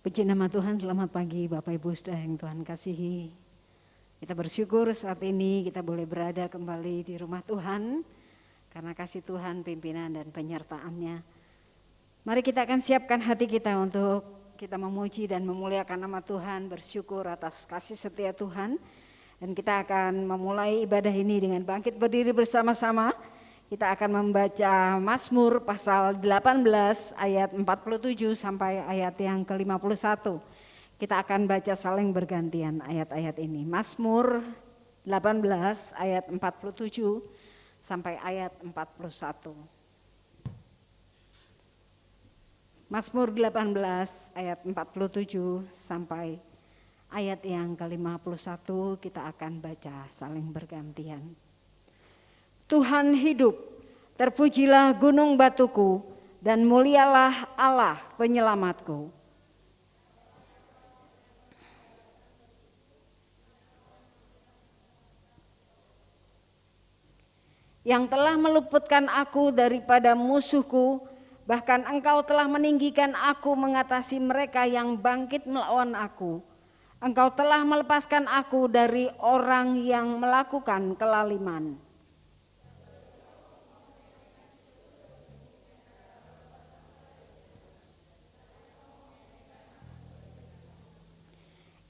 Puji nama Tuhan, selamat pagi Bapak Ibu Saudara yang Tuhan kasihi. Kita bersyukur saat ini kita boleh berada kembali di rumah Tuhan karena kasih Tuhan, pimpinan dan penyertaannya. Mari kita akan siapkan hati kita untuk kita memuji dan memuliakan nama Tuhan, bersyukur atas kasih setia Tuhan. Dan kita akan memulai ibadah ini dengan bangkit berdiri bersama-sama. Kita akan membaca Mazmur pasal 18 ayat 47 sampai ayat yang ke-51. Kita akan baca saling bergantian ayat-ayat ini. Mazmur 18 ayat 47 sampai ayat 41. Mazmur 18 ayat 47 sampai ayat yang ke-51 kita akan baca saling bergantian. Tuhan hidup, terpujilah gunung batuku dan mulialah Allah penyelamatku. Yang telah meluputkan aku daripada musuhku, bahkan Engkau telah meninggikan aku mengatasi mereka yang bangkit melawan aku. Engkau telah melepaskan aku dari orang yang melakukan kelaliman.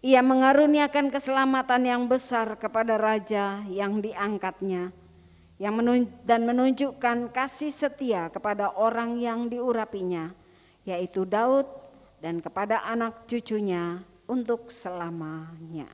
Ia mengaruniakan keselamatan yang besar kepada raja yang diangkatnya, dan menunjukkan kasih setia kepada orang yang diurapinya, yaitu Daud, dan kepada anak cucunya untuk selamanya.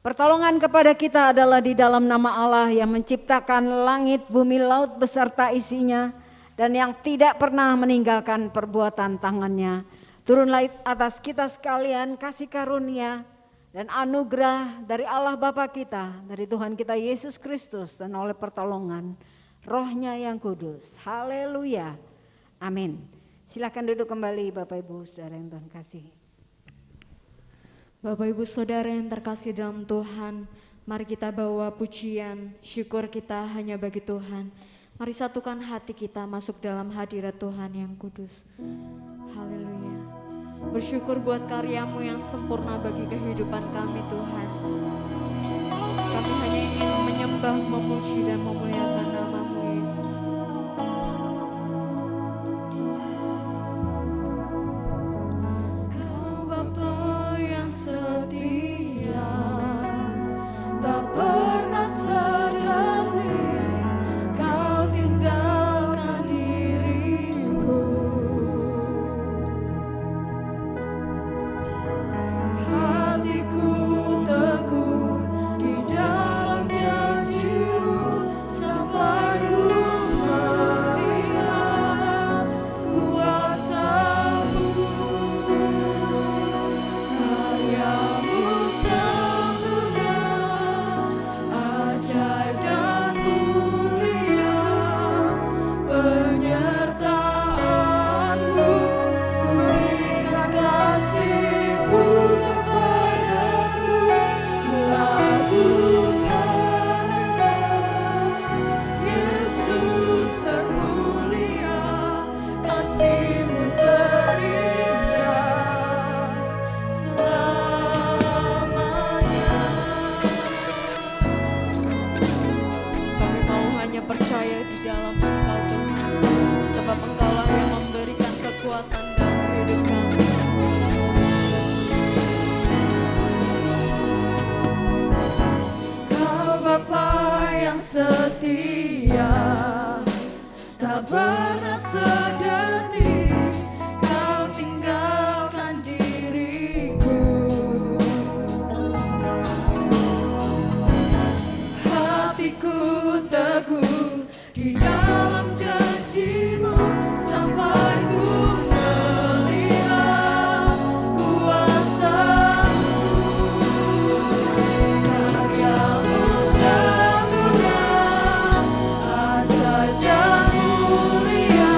Pertolongan kepada kita adalah di dalam nama Allah yang menciptakan langit, bumi, laut beserta isinya, dan yang tidak pernah meninggalkan perbuatan tangannya. Turunlah atas kita sekalian kasih karunia dan anugerah dari Allah Bapa kita, dari Tuhan kita Yesus Kristus, dan oleh pertolongan Roh-Nya yang kudus. Haleluya. Amin. Silakan duduk kembali Bapak Ibu Saudara yang Tuhan kasih. Bapak Ibu Saudara yang terkasih dalam Tuhan, mari kita bawa pujian, syukur kita hanya bagi Tuhan. Mari satukan hati kita masuk dalam hadirat Tuhan yang kudus. Haleluya. Bersyukur buat karya-Mu yang sempurna bagi kehidupan kami Tuhan. Kami hanya ingin menyembah, memuji dan memuliakan nama-Mu Yesus. Kau Bapa yang setia, tak pernah sendiri, Kau tinggalkan diriku. Hatiku teguh di dalam janji-Mu sampai ku melihat kuasa-Mu. Karya-Mu sempurna, ajaib dan mulia, penyertaan-Mu buktikan kasih-Mu kepadaku. Ku agungkan Engkau, Yesus termulia, kasih-Mu terindah selamanya. Kami mau hanya percaya di dalam Engkau Tuhan, sebab Engkaulah yang memberikan kekuatan dalam hidup kami. Kau Bapa yang setia, tak pernah sendiri, Kau tinggalkan diriku. Hatiku teguh di dalam janji-Mu sampai ku melihat kuasa-Mu. Karya-Mu sempurna, ajaib dan mulia,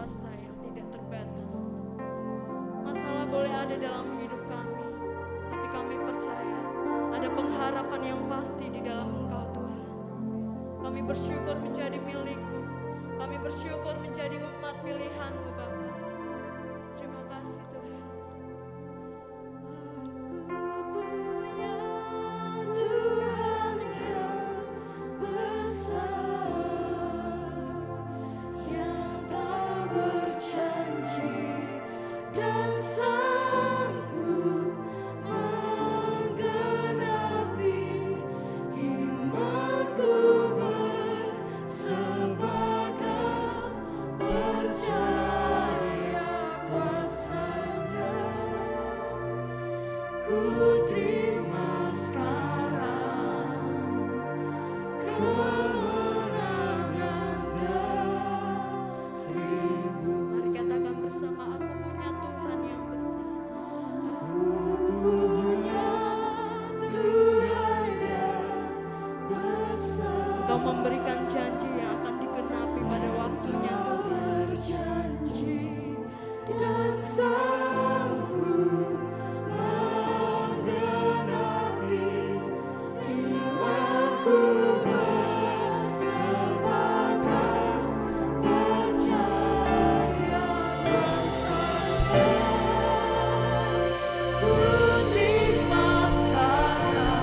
kuasa yang tidak terbatas. Masalah boleh ada dalam hidup kami, tapi kami percaya ada pengharapan yang pasti di dalam Engkau Tuhan. Kami bersyukur menjadi milik-Mu. Kami bersyukur menjadi umat pilihan-Mu Bapa. Terima kasih Tuhan. Aku punya Tuhan yang besar, yang tak berjanji dan sanggup menggenapi imanku bersepakat percaya kuasa-Nya. Ku terima sekarang kemenangan darimu. Mari katakan bersama, aku punya Tuhan yang besar. Aku punya Tuhan yang besar. Engkau memberikan janji yang akan digenapi pada waktunya Tuhan. Berjanji dan sanggup menggenapi imanku bersepakat percaya kuasa-Nya. Ku terima sekarang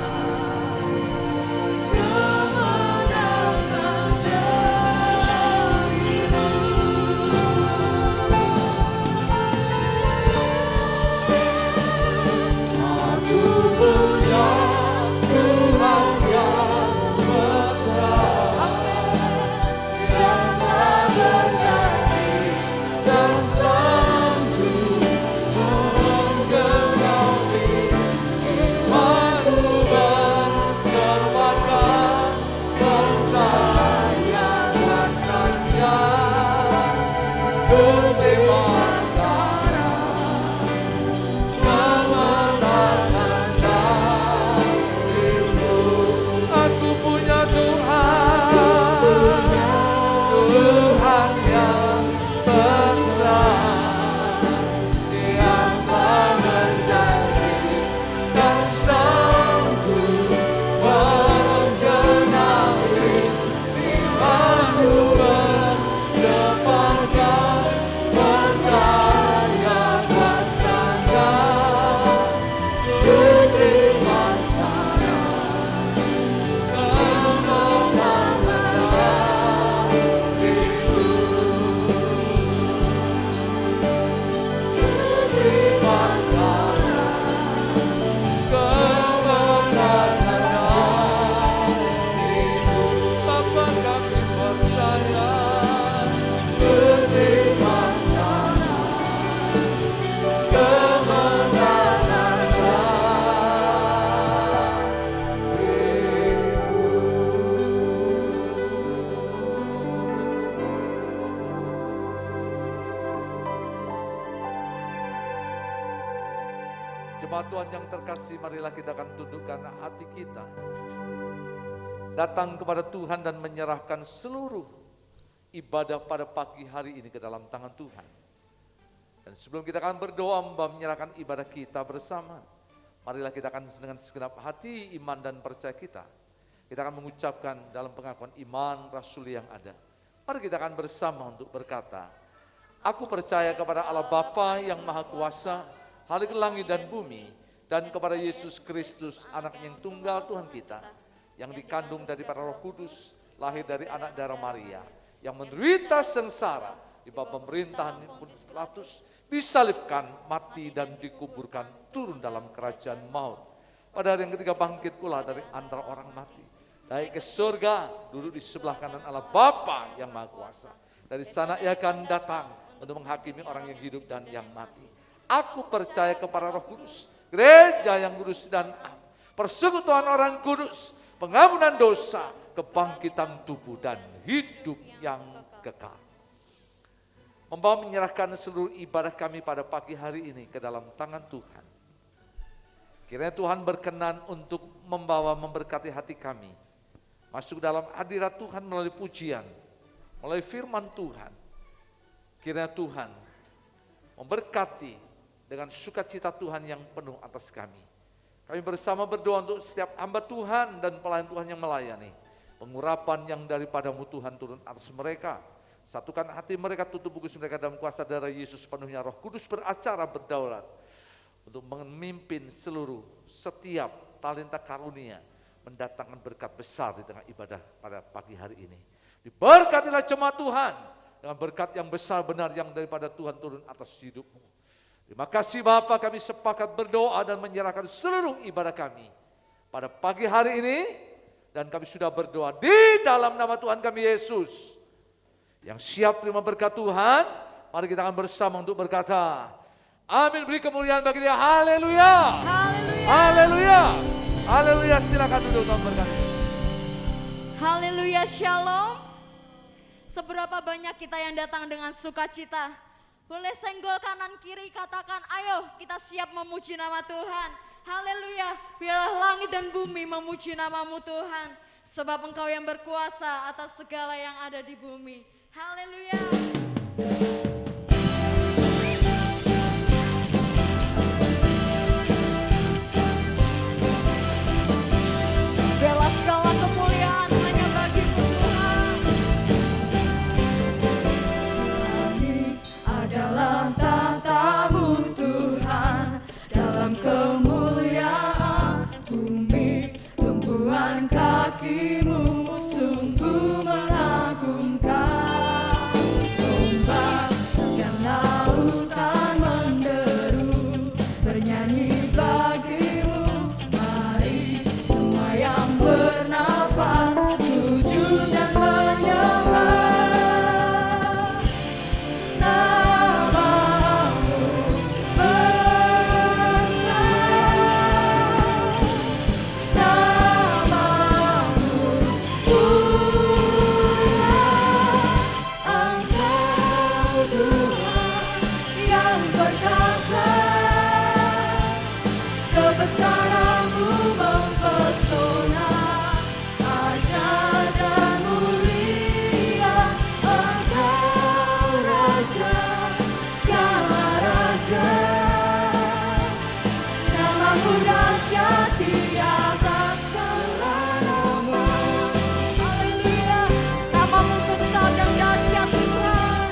kemenangan darimu. Aku punya Tuhan yang besar, yang tak berjanji dan sanggup menggenapi imanku bersepakat percaya kuasa-Nya. Ku terima sekarang kemenangan darimu. Aku punya Tuhan, Tuhan yang besar, yang tak berjanji dan sanggup menggenapi imanku bersepakat percaya kuasa-Nya. Ku terima sekarang kemenangan darimu. Ku terima sekarang kemenangan darimu. Bapa kami percaya. Ku terima sekarang kemenangan Jemaat Tuhan yang terkasih, marilah kita akan tundukkan hati kita, datang kepada Tuhan dan menyerahkan seluruh ibadah pada pagi hari ini ke dalam tangan Tuhan. Dan sebelum kita akan berdoa menyerahkan ibadah kita bersama, marilah kita akan dengan segenap hati, iman dan percaya kita akan mengucapkan dalam pengakuan iman rasuli yang ada. Mari kita akan bersama untuk berkata, aku percaya kepada Allah Bapa yang Maha Kuasa, Khalik langit dan bumi, dan kepada Yesus Kristus, anak yang tunggal Tuhan kita, yang dikandung daripada Roh Kudus, lahir dari anak darah Maria, yang menderita sengsara di bawah pemerintahan Pontius Pilatus, disalibkan, mati dan dikuburkan, turun dalam kerajaan maut. Pada hari yang ketiga bangkit pula dari antara orang mati, naik ke surga, duduk di sebelah kanan Allah Bapa yang Maha Kuasa. Dari sana ia akan datang untuk menghakimi orang yang hidup dan yang mati. Aku percaya kepada Roh Kudus, gereja yang kudus dan am, persekutuan orang kudus, pengampunan dosa, kebangkitan tubuh dan hidup yang kekal. Membawa menyerahkan seluruh ibadah kami pada pagi hari ini ke dalam tangan Tuhan. Kiranya Tuhan berkenan untuk memberkati hati kami, masuk dalam hadirat Tuhan melalui pujian, melalui firman Tuhan. Kiranya Tuhan memberkati dengan sukacita Tuhan yang penuh atas kami. Kami bersama berdoa untuk setiap hamba Tuhan dan pelayan Tuhan yang melayani. Pengurapan yang daripadamu Tuhan turun atas mereka. Satukan hati mereka, tutup bungkus mereka dalam kuasa darah Yesus, penuhnya Roh Kudus beracara berdaulat untuk memimpin seluruh setiap talenta karunia, mendatangkan berkat besar di tengah ibadah pada pagi hari ini. Diberkatilah jemaat Tuhan dengan berkat yang besar benar yang daripada Tuhan turun atas hidupmu. Terima kasih Bapa, kami sepakat berdoa dan menyerahkan seluruh ibadah kami pada pagi hari ini. Dan kami sudah berdoa di dalam nama Tuhan kami Yesus. Yang siap terima berkat Tuhan, mari kita akan bersama untuk berkata, amin. Beri kemuliaan bagi Dia. Haleluya. Haleluya. Haleluya. Silakan duduk Tuhan berkati. Haleluya, shalom. Seberapa banyak kita yang datang dengan sukacita? Boleh senggol kanan kiri, katakan ayo kita siap memuji nama Tuhan. Haleluya, biarlah langit dan bumi memuji namamu Tuhan. Sebab Engkau yang berkuasa atas segala yang ada di bumi. Haleluya. Biarlah segala kemuliaan hanya bagi-Mu Tuhan. Kami adalah tatamu Tuhan, dalam kemuliaan bumi, tumpuan kaki-Mu sungguh mengagumkan. Ombak dan lautan menderu, bernyanyi bagi-Mu. Mari semua yang bernafas sujud dan menyembah. Namamu besar, namamu mulia. Engkau Tuhan yang perkasa, kebesaran-Mu mempesona, ajaib dan mulia. Engkau Raja, segala raja, namamu dahsyat di atas segala nama. Haleluya, namamu besar dan dahsyat Tuhan.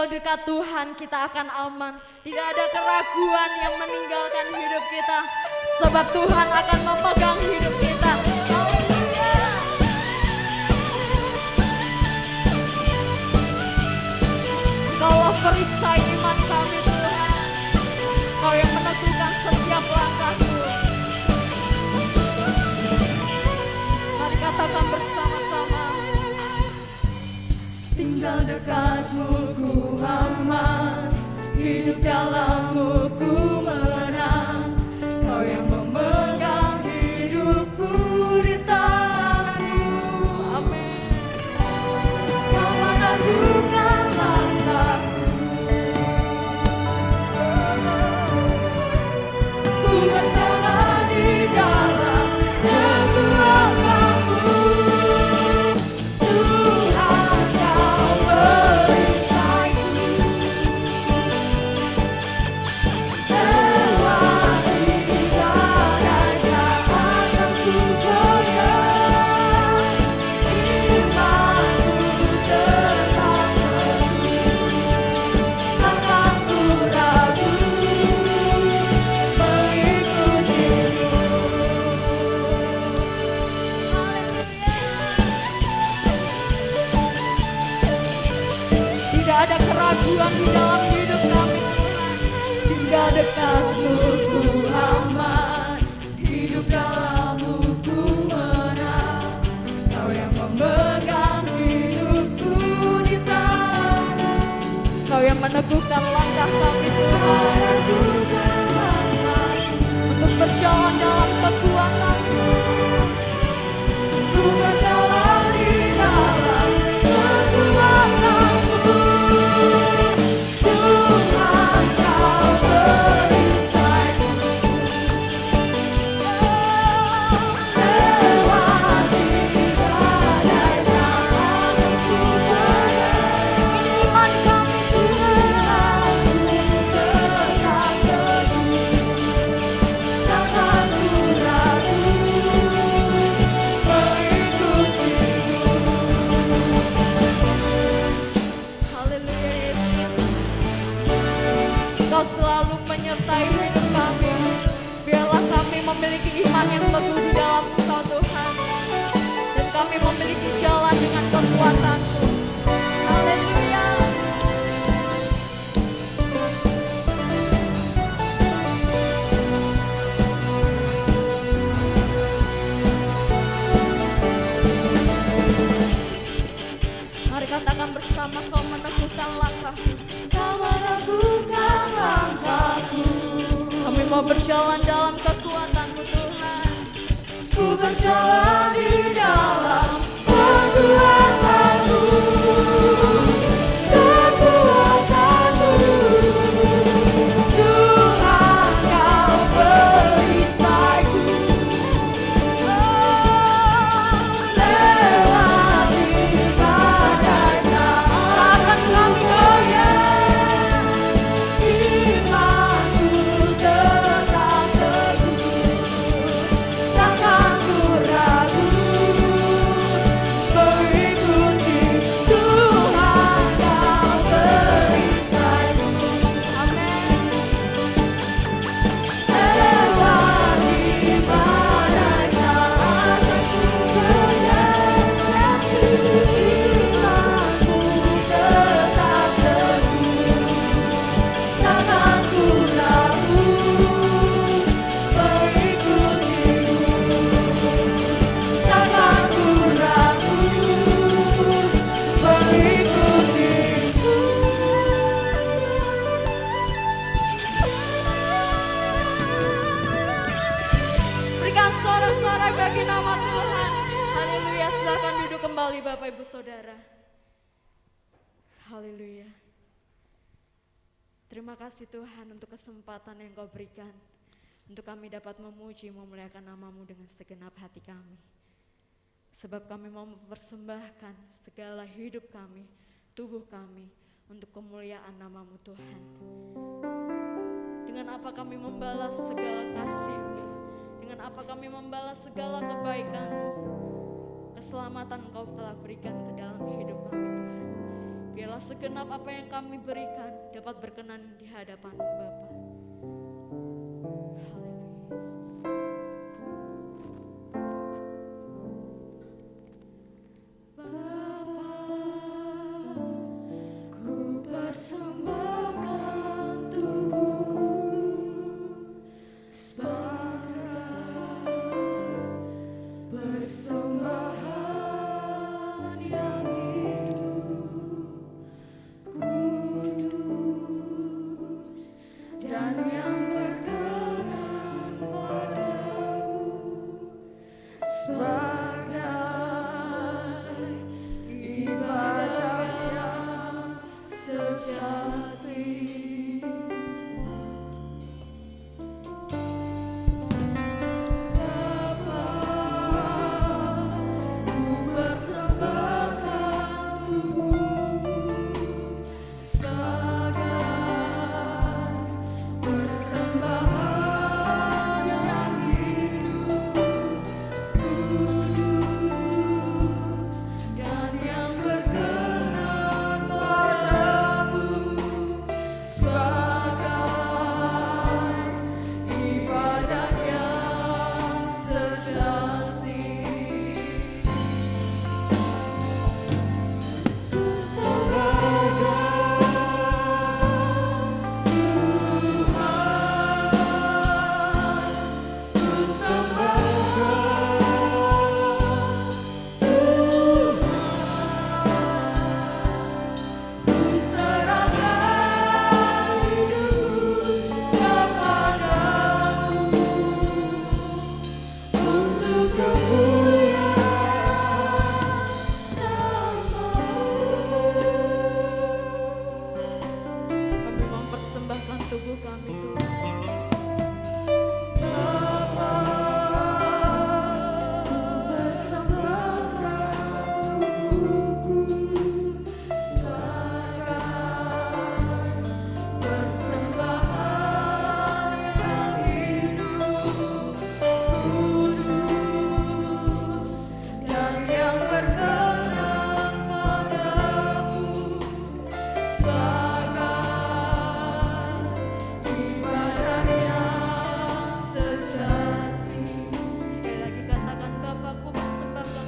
tinggal dekat Tuhan kita akan aman. Tidak ada keraguan yang meninggalkan hidup kita, sebab Tuhan akan memegang hidup kita. Haleluya. Engkaulah perisai iman kami Tuhan, Kau yang meneguhkan setiap langkahku. Mari katakan bersama-sama. Tinggal dekatmu ku aman, hidup dalammu ku menang. Kau yang memegang hidupku di tanganmu. Amin. Kau meneguhkan langkahku. Ku berjalan di dalam kekuatanmu. Tuhan Kau perisaiku. Lewati badai tak akan ku goyah. Imanku tetap teguh, takkan ku ragu mengikutimu. Tidak ada keraguan di dalam hidup kami Tuhan. Tinggal dekatmu ku aman, hidup dalammu ku menang. Kau yang memegang hidupku di tanganmu. Kau yang meneguhkan langkah kami Tuhan, untuk berjalan dalam kekuatan-Mu. Ku berjalan di dalam kekuatan-Mu. Tuhan Kau perisaiku. Lewati badai tak akan ku goyah. Iman kami Tuhan, tetap teguh, takkan ku ragu mengikutimu. Haleluya Yesus, Kau selalu menyertai hidup kami. Biarlah kami memiliki iman yang teguh di dalam Engkau Tuhan, dan kami memiliki jalan dengan kekuatan-Mu. Haleluya. Mari katakan bersama, Kau meneguhkan langkahku. Kau meneguhkan langkahku. Kami mau berjalan dalam kekuatan-Mu Tuhan. Ku berjalan di dalam kekuatan-Mu. Kekuatan-Mu. Tuhan Kau perisaiku. Lewati badai tak akan kami goyah. Imanku tetap teguh, takkan ku ragu mengikuti Tuhan Kau perisaiku. Amin. Lewati badai tak akan ku goyah. Yesus, imanku tetap teguh, takkan ku ragu mengikutimu. Takkan ku ragu mengikutimu. Berikan sorak-sorai bagi nama Tuhan. Haleluya. Silakan duduk kembali Bapak Ibu Saudara. Haleluya. Terima kasih Tuhan untuk kesempatan yang Kau berikan, untuk kami dapat memuji memuliakan nama-Mu dengan segenap hati kami. Sebab kami mau mempersembahkan segala hidup kami, tubuh kami, untuk kemuliaan nama-Mu Tuhan. Dengan apa kami membalas segala kasih-Mu, dengan apa kami membalas segala kebaikan-Mu, keselamatan Engkau telah berikan ke dalam hidup kami Tuhan. Biarlah segenap apa yang kami berikan dapat berkenan di hadapan-Mu Bapa. Haleluya Yesus. Bapa, ku persembahkan tubuhku sebagai persembahan yang kudus dan yang berkenan padamu sebagai ibadah yang sejati. Bapa, ku persembahkan tubuhku sebagai persembahan yang hidup, kudus dan yang berkenan padamu sebagai ibadah yang sejati. Ku sembahkan Tuhan, ku sembahkan Tuhan, ku serahkan hidupku kepadamu untuk kemuliaan nama-Mu. Kami mempersembahkan tubuh kami Tuhan. Bapa, ku persembahkan tubuhku sebagai persembahan yang hidup, kudus dan yang berkenan padamu sebagai ibadah yang sejati. Sekali lagi katakan, Bapakku persembahkan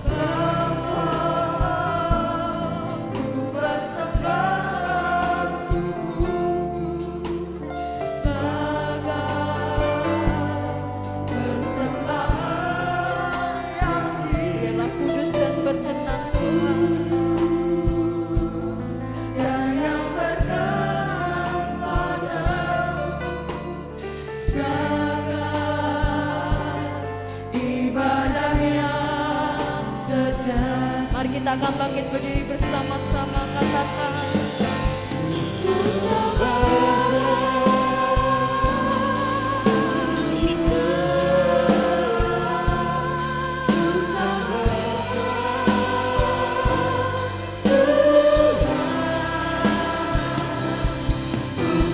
Bapa, ku persembahkan tubuhku sebagai persembahan yang biarlah kudus dan berkenan Tuhan, dan yang berkenan padamu sebagai ibadah yang sejati. Mari kita akan bangkit berdiri bersama-sama, katakan ku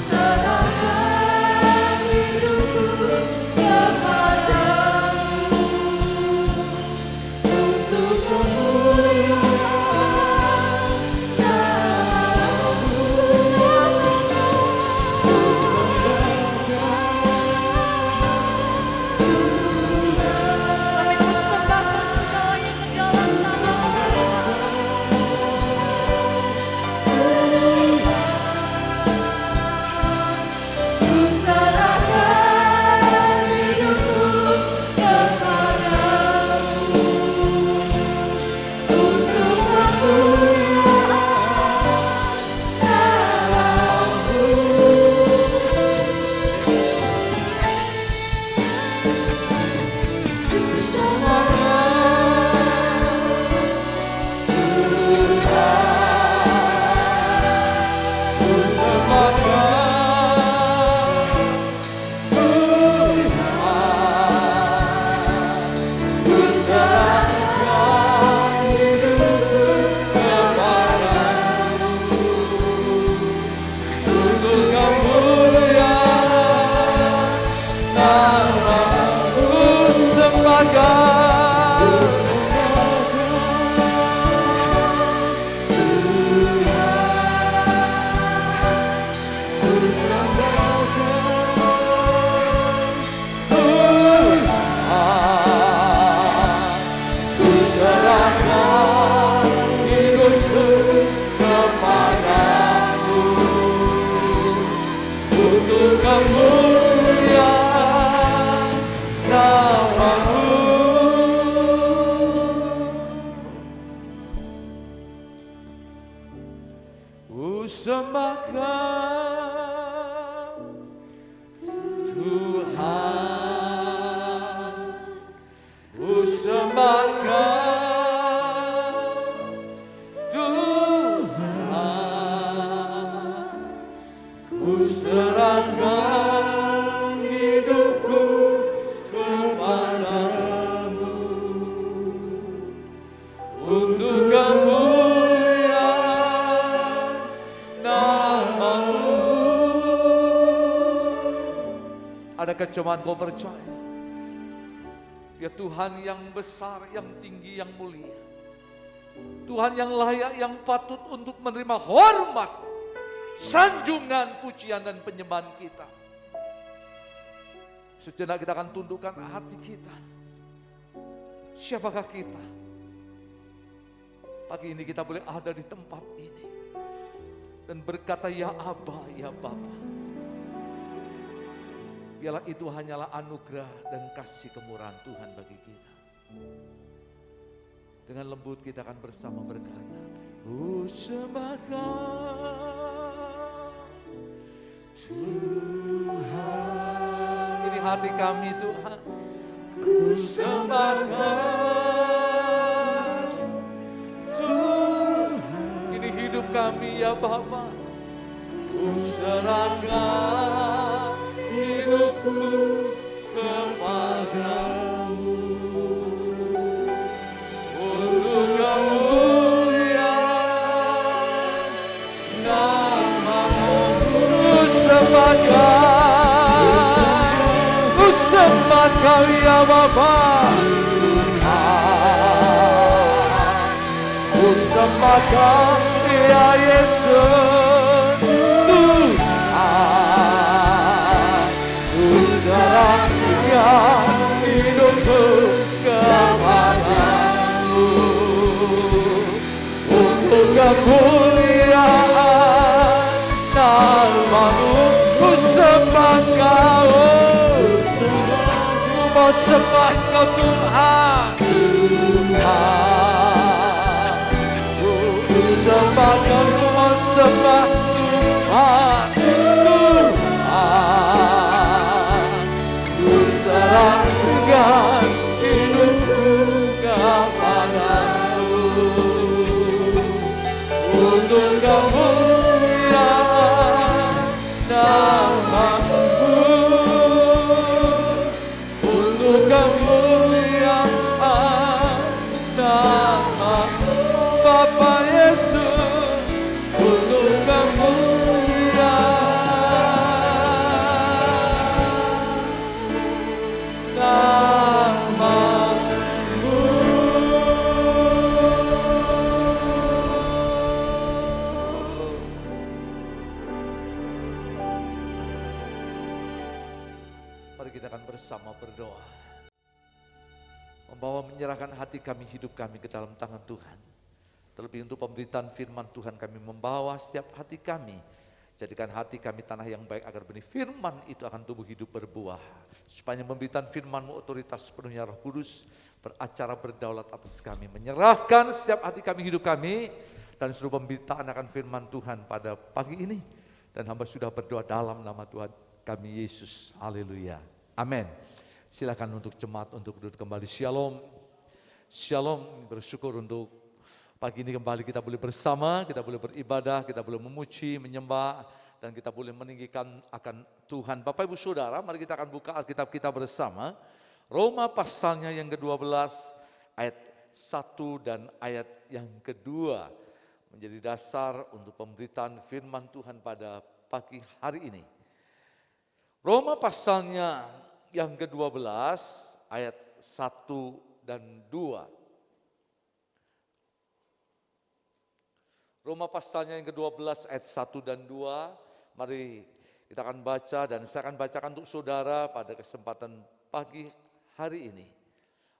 serahkan hidupku kepadamu untuk kemuliaan nama-Mu. Kami persembahkan segalanya ke dalam nama-Mu. Ku serahkan hidupku kepadamu untuk kemuliaan nama-Mu. Ku namamu. Ku sembahkan Tuhan, ku sembahkan Tuhan, ku serahkan hidupku kepadamu untuk kemuliaan namamu. Adakah cuman kau percaya? Ya Tuhan yang besar, yang tinggi, yang mulia. Tuhan yang layak, yang patut untuk menerima hormat, sanjungan, pujian dan penyembahan kita. Sejenak kita akan tundukkan hati kita. Siapakah kita? Pagi ini kita boleh ada di tempat ini dan berkata, ya Aba, ya Bapa. Biarlah itu hanyalah anugerah dan kasih kemurahan Tuhan bagi kita. Dengan lembut kita akan bersama berkata, ku sembahkan Tuhan. Ini hati kami Tuhan. Ku sembahkan Tuhan. Ini hidup kami ya Bapa. Ku serahkan hidupku kepadamu untuk kemuliaan namamu. Ku sembahkan ya Bapa. Ku sembahkan ya Yesus Tuhan. Serahkan hidupku kepadamu untuk kemuliaan namamu. Ku sembah Kau, ku mau sembah Kau Tuhan. Ku sembah Kau, ku mau sembah Tuhan. Serahkan hidupku kepadamu untuk kemuliaan namamu, untuk kemuliaan namamu Bapa Yesus, untuk kemuliaan bersama berdoa, membawa menyerahkan hati kami, hidup kami ke dalam tangan Tuhan. Terlebih untuk pemberitaan firman Tuhan, kami membawa setiap hati kami, jadikan hati kami tanah yang baik agar benih firman itu akan tumbuh hidup berbuah. Supaya pemberitaan firman-Mu otoritas sepenuhnya Roh Kudus beracara berdaulat atas kami, menyerahkan setiap hati kami, hidup kami, dan seluruh pemberitaan akan firman Tuhan pada pagi ini. Dan hamba sudah berdoa dalam nama Tuhan kami Yesus. Haleluya. Amin. Silakan untuk jemaat untuk duduk kembali. Shalom. Shalom. Bersyukur untuk pagi ini kembali kita boleh bersama, kita boleh beribadah, kita boleh memuji, menyembah, dan kita boleh meninggikan akan Tuhan. Bapak Ibu Saudara, mari kita akan buka Alkitab kita bersama. Roma pasalnya yang ke-12 ayat 1 dan ayat yang kedua menjadi dasar untuk pemberitaan firman Tuhan pada pagi hari ini. Roma pasalnya yang ke-12 ayat 1 dan 2. Roma pasalnya yang ke-12 ayat 1 dan 2. Mari kita akan baca dan saya akan bacakan untuk saudara pada kesempatan pagi hari ini.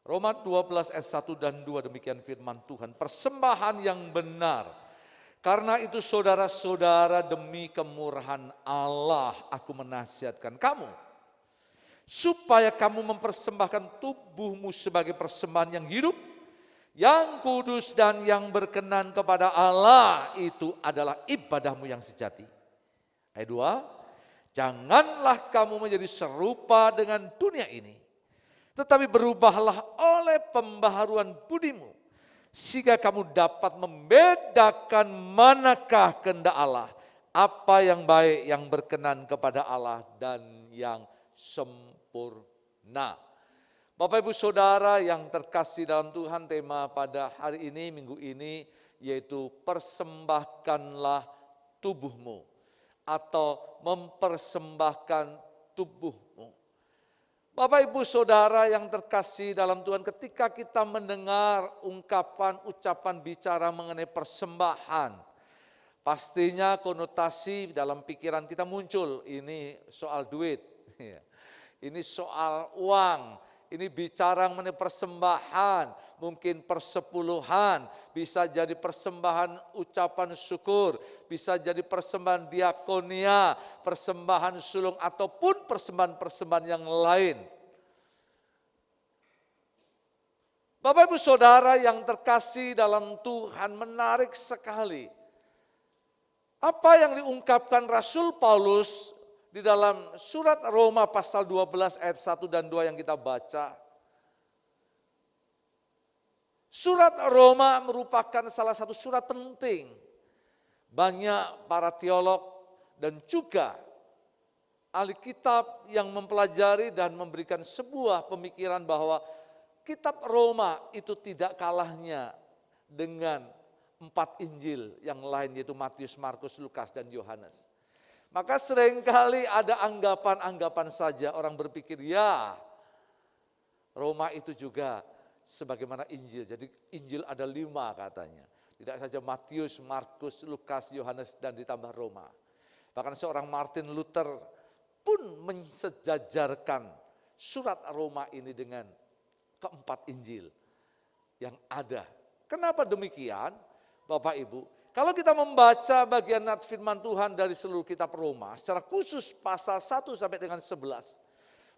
Roma 12 ayat 1 dan 2, demikian firman Tuhan. Persembahan yang benar. Karena itu saudara-saudara, demi kemurahan Allah aku menasihatkan kamu. supaya kamu mempersembahkan tubuhmu sebagai persembahan yang hidup, yang kudus dan yang berkenan kepada Allah, itu adalah ibadahmu yang sejati. Ayat 2, janganlah kamu menjadi serupa dengan dunia ini, tetapi berubahlah oleh pembaharuan budimu, sehingga kamu dapat membedakan manakah kehendak Allah, apa yang baik, yang berkenan kepada Allah, dan yang sempurna. Bapak Ibu Saudara yang terkasih dalam Tuhan, tema pada hari ini, minggu ini, yaitu persembahkanlah tubuhmu, atau mempersembahkan tubuhmu. Bapak Ibu Saudara yang terkasih dalam Tuhan, ketika kita mendengar ungkapan, ucapan, bicara mengenai persembahan, pastinya konotasi dalam pikiran kita muncul, ini soal duit, ini soal uang, ini bicara mengenai persembahan, mungkin persepuluhan, bisa jadi persembahan ucapan syukur, bisa jadi persembahan diakonia, persembahan sulung, ataupun persembahan-persembahan yang lain. Bapak Ibu Saudara yang terkasih dalam Tuhan, menarik sekali apa yang diungkapkan Rasul Paulus di dalam surat Roma pasal 12 ayat 1 dan 2 yang kita baca. Surat Roma merupakan salah satu surat penting. Banyak para teolog dan juga ahli kitab yang mempelajari dan memberikan sebuah pemikiran bahwa kitab Roma itu tidak kalahnya dengan 4 Injil yang lain, yaitu Matius, Markus, Lukas, dan Yohanes. Maka seringkali ada anggapan-anggapan saja, orang berpikir ya Roma itu juga sebagaimana Injil. Jadi Injil ada 5 katanya. Tidak saja Matius, Markus, Lukas, Yohanes, dan ditambah Roma. Bahkan seorang Martin Luther pun mensejajarkan surat Roma ini dengan keempat Injil yang ada. Kenapa demikian? Bapak Ibu, kalau kita membaca bagian nats firman Tuhan dari seluruh kitab Roma, secara khusus pasal 1 sampai dengan 11,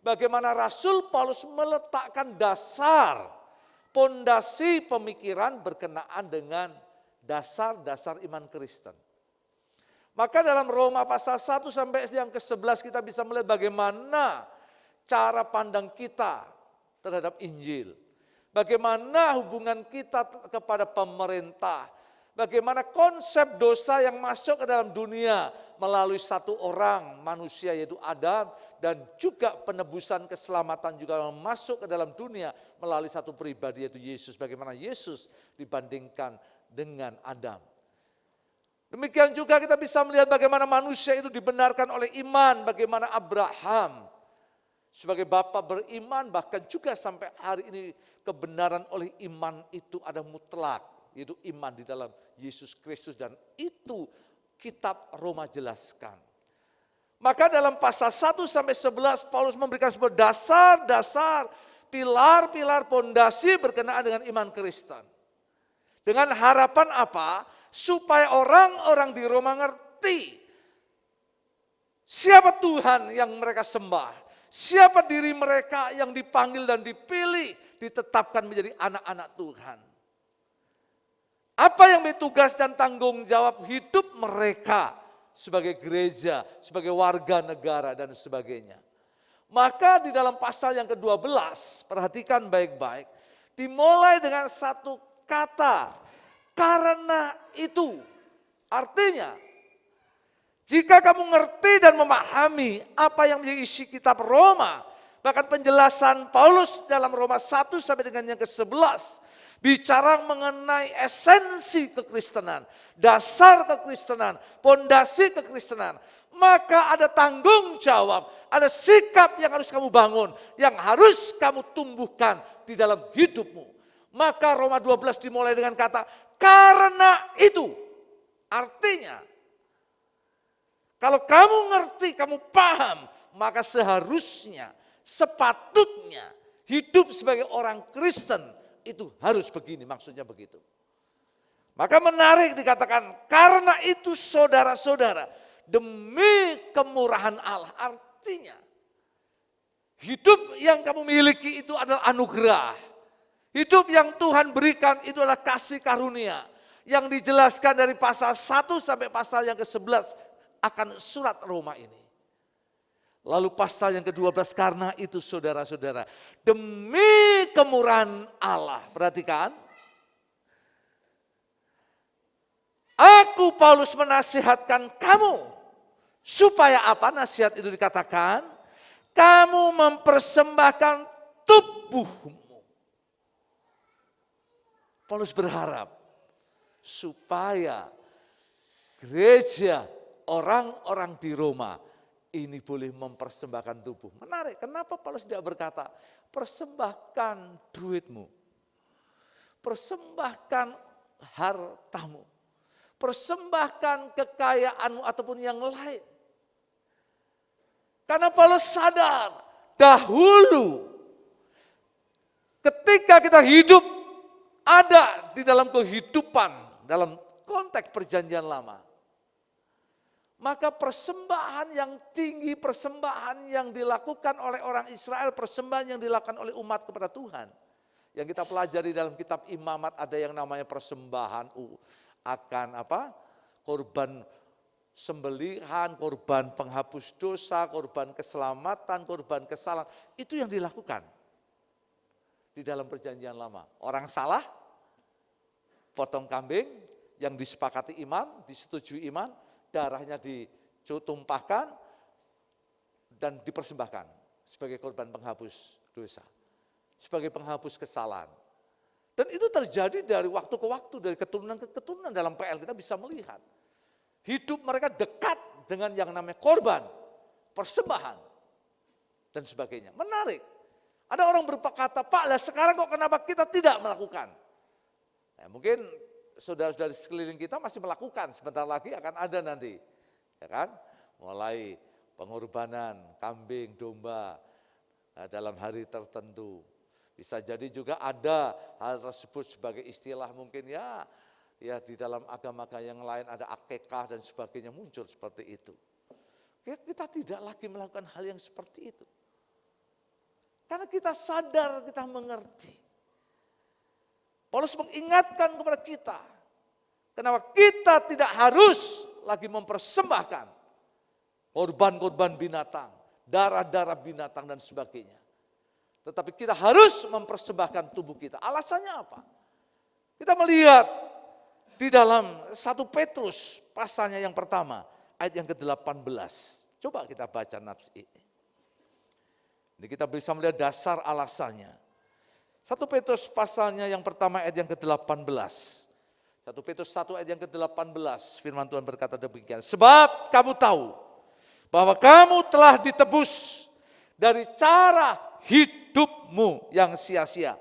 bagaimana Rasul Paulus meletakkan dasar, pondasi pemikiran berkenaan dengan dasar-dasar iman Kristen. Maka dalam Roma pasal 1 sampai yang ke-11 kita bisa melihat bagaimana cara pandang kita terhadap Injil. Bagaimana hubungan kita kepada pemerintah. Bagaimana konsep dosa yang masuk ke dalam dunia melalui satu orang manusia yaitu Adam, dan juga penebusan keselamatan juga masuk ke dalam dunia melalui satu pribadi yaitu Yesus. Bagaimana Yesus dibandingkan dengan Adam. Demikian juga kita bisa melihat bagaimana manusia itu dibenarkan oleh iman, bagaimana Abraham sebagai bapa beriman, bahkan juga sampai hari ini kebenaran oleh iman itu ada mutlak, yaitu iman di dalam Yesus Kristus, dan itu kitab Roma jelaskan. Maka dalam pasal 1 sampai 11 Paulus memberikan sebuah dasar-dasar, pilar-pilar pondasi berkenaan dengan iman Kristen. Dengan harapan apa? Supaya orang-orang di Roma ngerti siapa Tuhan yang mereka sembah, siapa diri mereka yang dipanggil dan dipilih, ditetapkan menjadi anak-anak Tuhan. Apa yang menjadi tugas dan tanggung jawab hidup mereka sebagai gereja, sebagai warga negara dan sebagainya. Maka di dalam pasal yang ke-12, perhatikan baik-baik, dimulai dengan satu kata, karena itu. Artinya, jika kamu ngerti dan memahami apa yang menjadi isi kitab Roma, bahkan penjelasan Paulus dalam Roma 1 sampai dengan yang ke-11, bicara mengenai esensi kekristenan, dasar kekristenan, pondasi kekristenan, maka ada tanggung jawab, ada sikap yang harus kamu bangun, yang harus kamu tumbuhkan di dalam hidupmu. Maka Roma 12 dimulai dengan kata, karena itu. Artinya, kalau kamu ngerti, kamu paham, maka seharusnya, sepatutnya hidup sebagai orang Kristen itu harus begini, maksudnya begitu. Maka menarik dikatakan, karena itu saudara-saudara, demi kemurahan Allah. Artinya, Hidup yang kamu miliki itu adalah anugerah. Hidup yang Tuhan berikan itu adalah kasih karunia. Yang dijelaskan dari pasal 1 sampai pasal yang ke-11 akan surat Roma ini. Lalu pasal yang ke-12, karena itu saudara-saudara, demi kemurahan Allah, perhatikan. Aku Paulus menasihatkan kamu, supaya apa nasihat itu dikatakan? Kamu mempersembahkan tubuhmu. Paulus berharap supaya gereja, orang-orang di Roma ini boleh mempersembahkan tubuh. Menarik, kenapa Paulus tidak berkata, persembahkan duitmu, persembahkan hartamu, persembahkan kekayaanmu ataupun yang lain. Karena Paulus sadar, dahulu ketika kita hidup ada di dalam kehidupan, dalam konteks perjanjian lama, maka persembahan yang tinggi, persembahan yang dilakukan oleh orang Israel, persembahan yang dilakukan oleh umat kepada Tuhan. Yang kita pelajari dalam kitab Imamat ada yang namanya persembahan akan korban sembelihan, korban penghapus dosa, korban keselamatan, korban kesalahan. Itu yang dilakukan di dalam perjanjian lama. Orang salah, potong kambing yang disepakati imam, disetujui imam, darahnya ditumpahkan dan dipersembahkan sebagai korban penghapus dosa, sebagai penghapus kesalahan. Dan itu terjadi dari waktu ke waktu, dari keturunan ke keturunan. Dalam PL kita bisa melihat hidup mereka dekat dengan yang namanya korban, persembahan, dan sebagainya. Menarik. Ada orang berkata, Pak, lah sekarang kok kenapa kita tidak melakukan? Nah, mungkin saudara-saudara sekeliling kita masih melakukan, sebentar lagi akan ada nanti. Ya kan? Mulai pengorbanan kambing, domba dalam hari tertentu. Bisa jadi juga ada hal tersebut sebagai istilah mungkin ya di dalam agama yang lain ada akekah dan sebagainya muncul seperti itu. Kita tidak lagi melakukan hal yang seperti itu. Karena kita sadar, kita mengerti. Paulus mengingatkan kepada kita, kenapa kita tidak harus lagi mempersembahkan korban-korban binatang, darah-darah binatang dan sebagainya. Tetapi kita harus mempersembahkan tubuh kita. Alasannya apa? Kita melihat di dalam 1 Petrus pasalnya yang pertama, ayat yang ke-18. Coba kita baca nats ini. Ini kita bisa melihat dasar alasannya. 1 Petrus pasalnya yang pertama ayat yang ke-18. 1 Petrus 1 ayat yang ke-18. Firman Tuhan berkata demikian. Sebab kamu tahu bahwa kamu telah ditebus dari cara hidupmu yang sia-sia.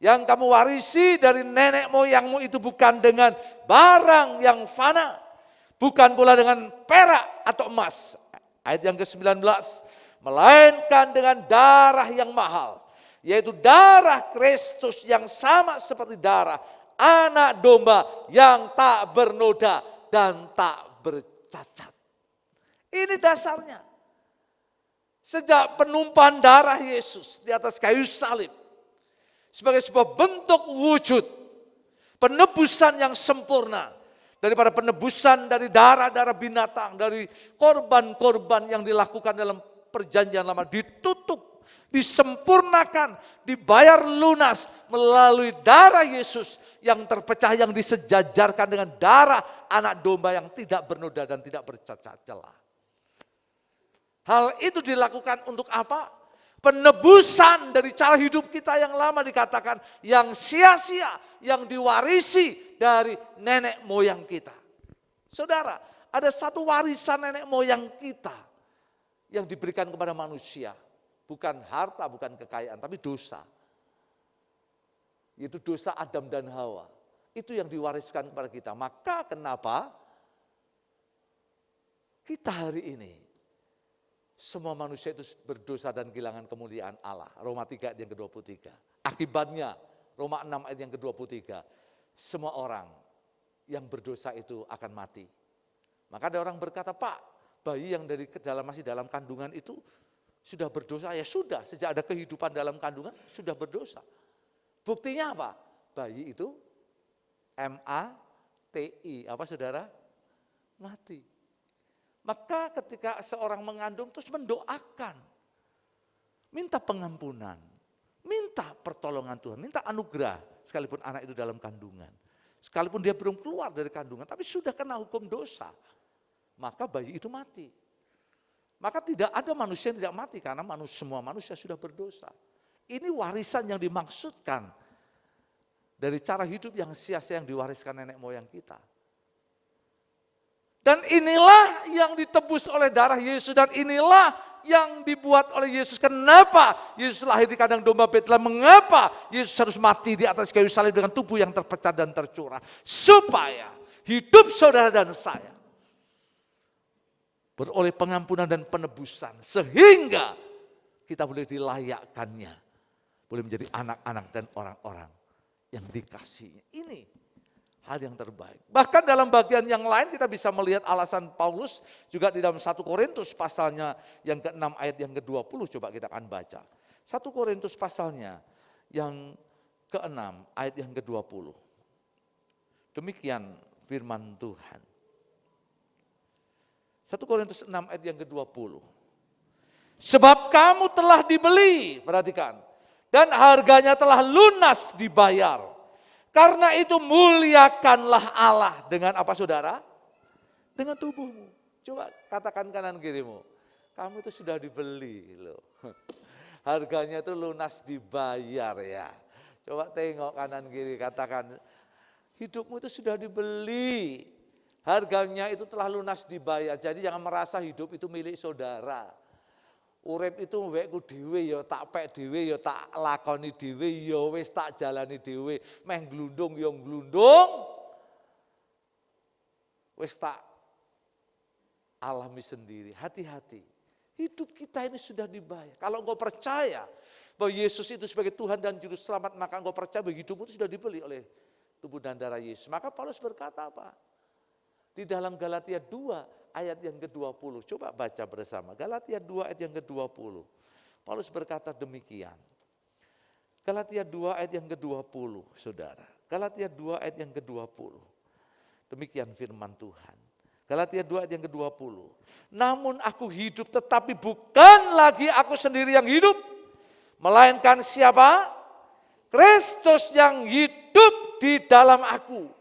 Yang kamu warisi dari nenek moyangmu itu bukan dengan barang yang fana. Bukan pula dengan perak atau emas. Ayat yang ke-19. Melainkan dengan darah yang mahal, yaitu darah Kristus yang sama seperti darah anak domba yang tak bernoda dan tak bercacat. Ini dasarnya. Sejak penumpahan darah Yesus di atas kayu salib, sebagai sebuah bentuk wujud penebusan yang sempurna, daripada penebusan dari darah-darah binatang, dari korban-korban yang dilakukan dalam perjanjian lama, ditutup, disempurnakan, dibayar lunas melalui darah Yesus yang terpecah, yang disejajarkan dengan darah anak domba yang tidak bernoda dan tidak bercacat celah. Hal itu dilakukan untuk apa? Penebusan dari cara hidup kita yang lama, dikatakan yang sia-sia, yang diwarisi dari nenek moyang kita. Saudara, ada satu warisan nenek moyang kita yang diberikan kepada manusia, bukan harta, bukan kekayaan, tapi dosa. Yaitu dosa Adam dan Hawa. Itu yang diwariskan kepada kita. Maka kenapa kita hari ini semua manusia itu berdosa dan kehilangan kemuliaan Allah. Roma 3 ayat yang ke-23. Akibatnya Roma 6 ayat yang ke-23. Semua orang yang berdosa itu akan mati. Maka ada orang berkata, Pak, bayi yang masih dalam kandungan itu sudah berdosa, ya sudah, sejak ada kehidupan dalam kandungan sudah berdosa. Buktinya apa? Bayi itu MATI, apa saudara? Mati. Maka ketika seorang mengandung terus mendoakan, minta pengampunan, minta pertolongan Tuhan, minta anugerah, sekalipun anak itu dalam kandungan. Sekalipun dia belum keluar dari kandungan, tapi sudah kena hukum dosa, maka bayi itu mati. Maka tidak ada manusia yang tidak mati, karena semua manusia sudah berdosa. Ini warisan yang dimaksudkan dari cara hidup yang sia-sia yang diwariskan nenek moyang kita. Dan inilah yang ditebus oleh darah Yesus, dan inilah yang dibuat oleh Yesus. Kenapa Yesus lahir di kandang domba Betlehem? Mengapa Yesus harus mati di atas kayu salib dengan tubuh yang terpecah dan tercurah? Supaya hidup saudara dan saya beroleh pengampunan dan penebusan, sehingga kita boleh dilayakkannya, boleh menjadi anak-anak dan orang-orang yang dikasihinya. Ini hal yang terbaik. Bahkan dalam bagian yang lain kita bisa melihat alasan Paulus juga di dalam 1 Korintus pasalnya yang ke-6 ayat yang ke-20, coba kita akan baca. 1 Korintus pasalnya yang ke-6 ayat yang ke-20. Demikian firman Tuhan. 1 Korintus 6 ayat yang ke-20. Sebab kamu telah dibeli, perhatikan, dan harganya telah lunas dibayar. Karena itu muliakanlah Allah dengan apa saudara? Dengan tubuhmu. Coba katakan kanan kirimu, kamu itu sudah dibeli loh. Harganya itu lunas dibayar ya. Coba tengok kanan kiri, katakan hidupmu itu sudah dibeli. Harganya itu telah lunas dibayar. Jadi jangan merasa hidup itu milik saudara. Urip itu wekku dhewe ya tak pek dhewe ya tak lakoni dhewe ya wis tak jalani dhewe. Meh glundung ya glundung. Wis tak alami sendiri. Hati-hati. Hidup kita ini sudah dibayar. Kalau engkau percaya bahwa Yesus itu sebagai Tuhan dan Juru Selamat, maka engkau percaya bahwa hidupmu itu sudah dibeli oleh tubuh dan darah Yesus. Maka Paulus berkata apa? Di dalam Galatia 2 ayat yang ke-20. Coba baca bersama. Galatia 2 ayat yang ke-20. Paulus berkata demikian. Galatia 2 ayat yang ke-20, saudara. Galatia 2 ayat yang ke-20. Demikian firman Tuhan. Galatia 2 ayat yang ke-20. Namun aku hidup, tetapi bukan lagi aku sendiri yang hidup. Melainkan siapa? Kristus yang hidup di dalam aku.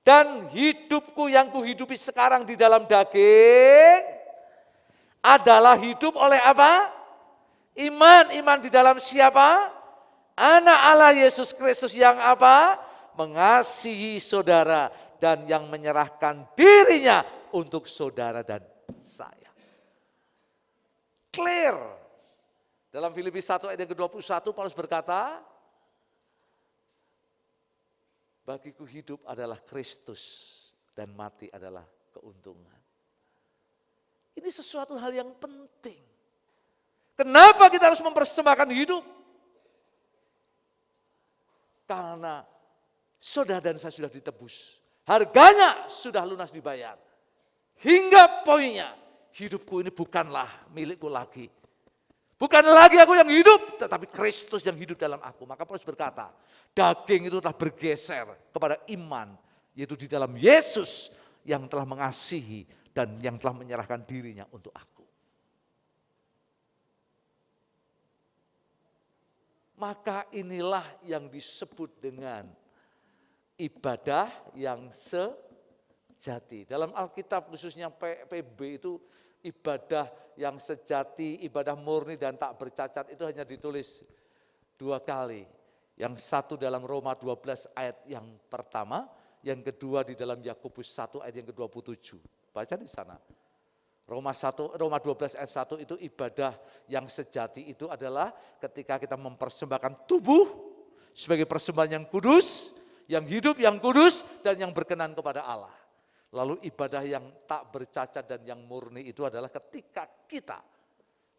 Dan hidupku yang kuhidupi sekarang di dalam daging adalah hidup oleh apa? Iman. Iman di dalam siapa? Anak Allah Yesus Kristus yang apa? Mengasihi saudara dan yang menyerahkan dirinya untuk saudara dan saya. Clear. Dalam Filipi 1 ayat yang ke-21 Paulus berkata, bagiku hidup adalah Kristus dan mati adalah keuntungan. Ini sesuatu hal yang penting. Kenapa kita harus mempersembahkan hidup? Karena saudara dan saya sudah ditebus. Harganya sudah lunas dibayar. Hingga poinnya, hidupku ini bukanlah milikku lagi. Bukan lagi aku yang hidup, tetapi Kristus yang hidup dalam aku. Maka Paulus berkata, daging itu telah bergeser kepada iman, yaitu di dalam Yesus yang telah mengasihi dan yang telah menyerahkan dirinya untuk aku. Maka inilah yang disebut dengan ibadah yang sejati. Dalam Alkitab khususnya PB itu ibadah yang sejati, ibadah murni dan tak bercacat itu hanya ditulis 2 kali. Yang satu dalam Roma 12 ayat yang pertama, yang kedua di dalam Yakobus 1 ayat yang ke-27. Baca di sana. Roma 12 ayat 1 itu ibadah yang sejati itu adalah ketika kita mempersembahkan tubuh sebagai persembahan yang kudus, yang hidup, yang kudus dan yang berkenan kepada Allah. Lalu ibadah yang tak bercacat dan yang murni itu adalah ketika kita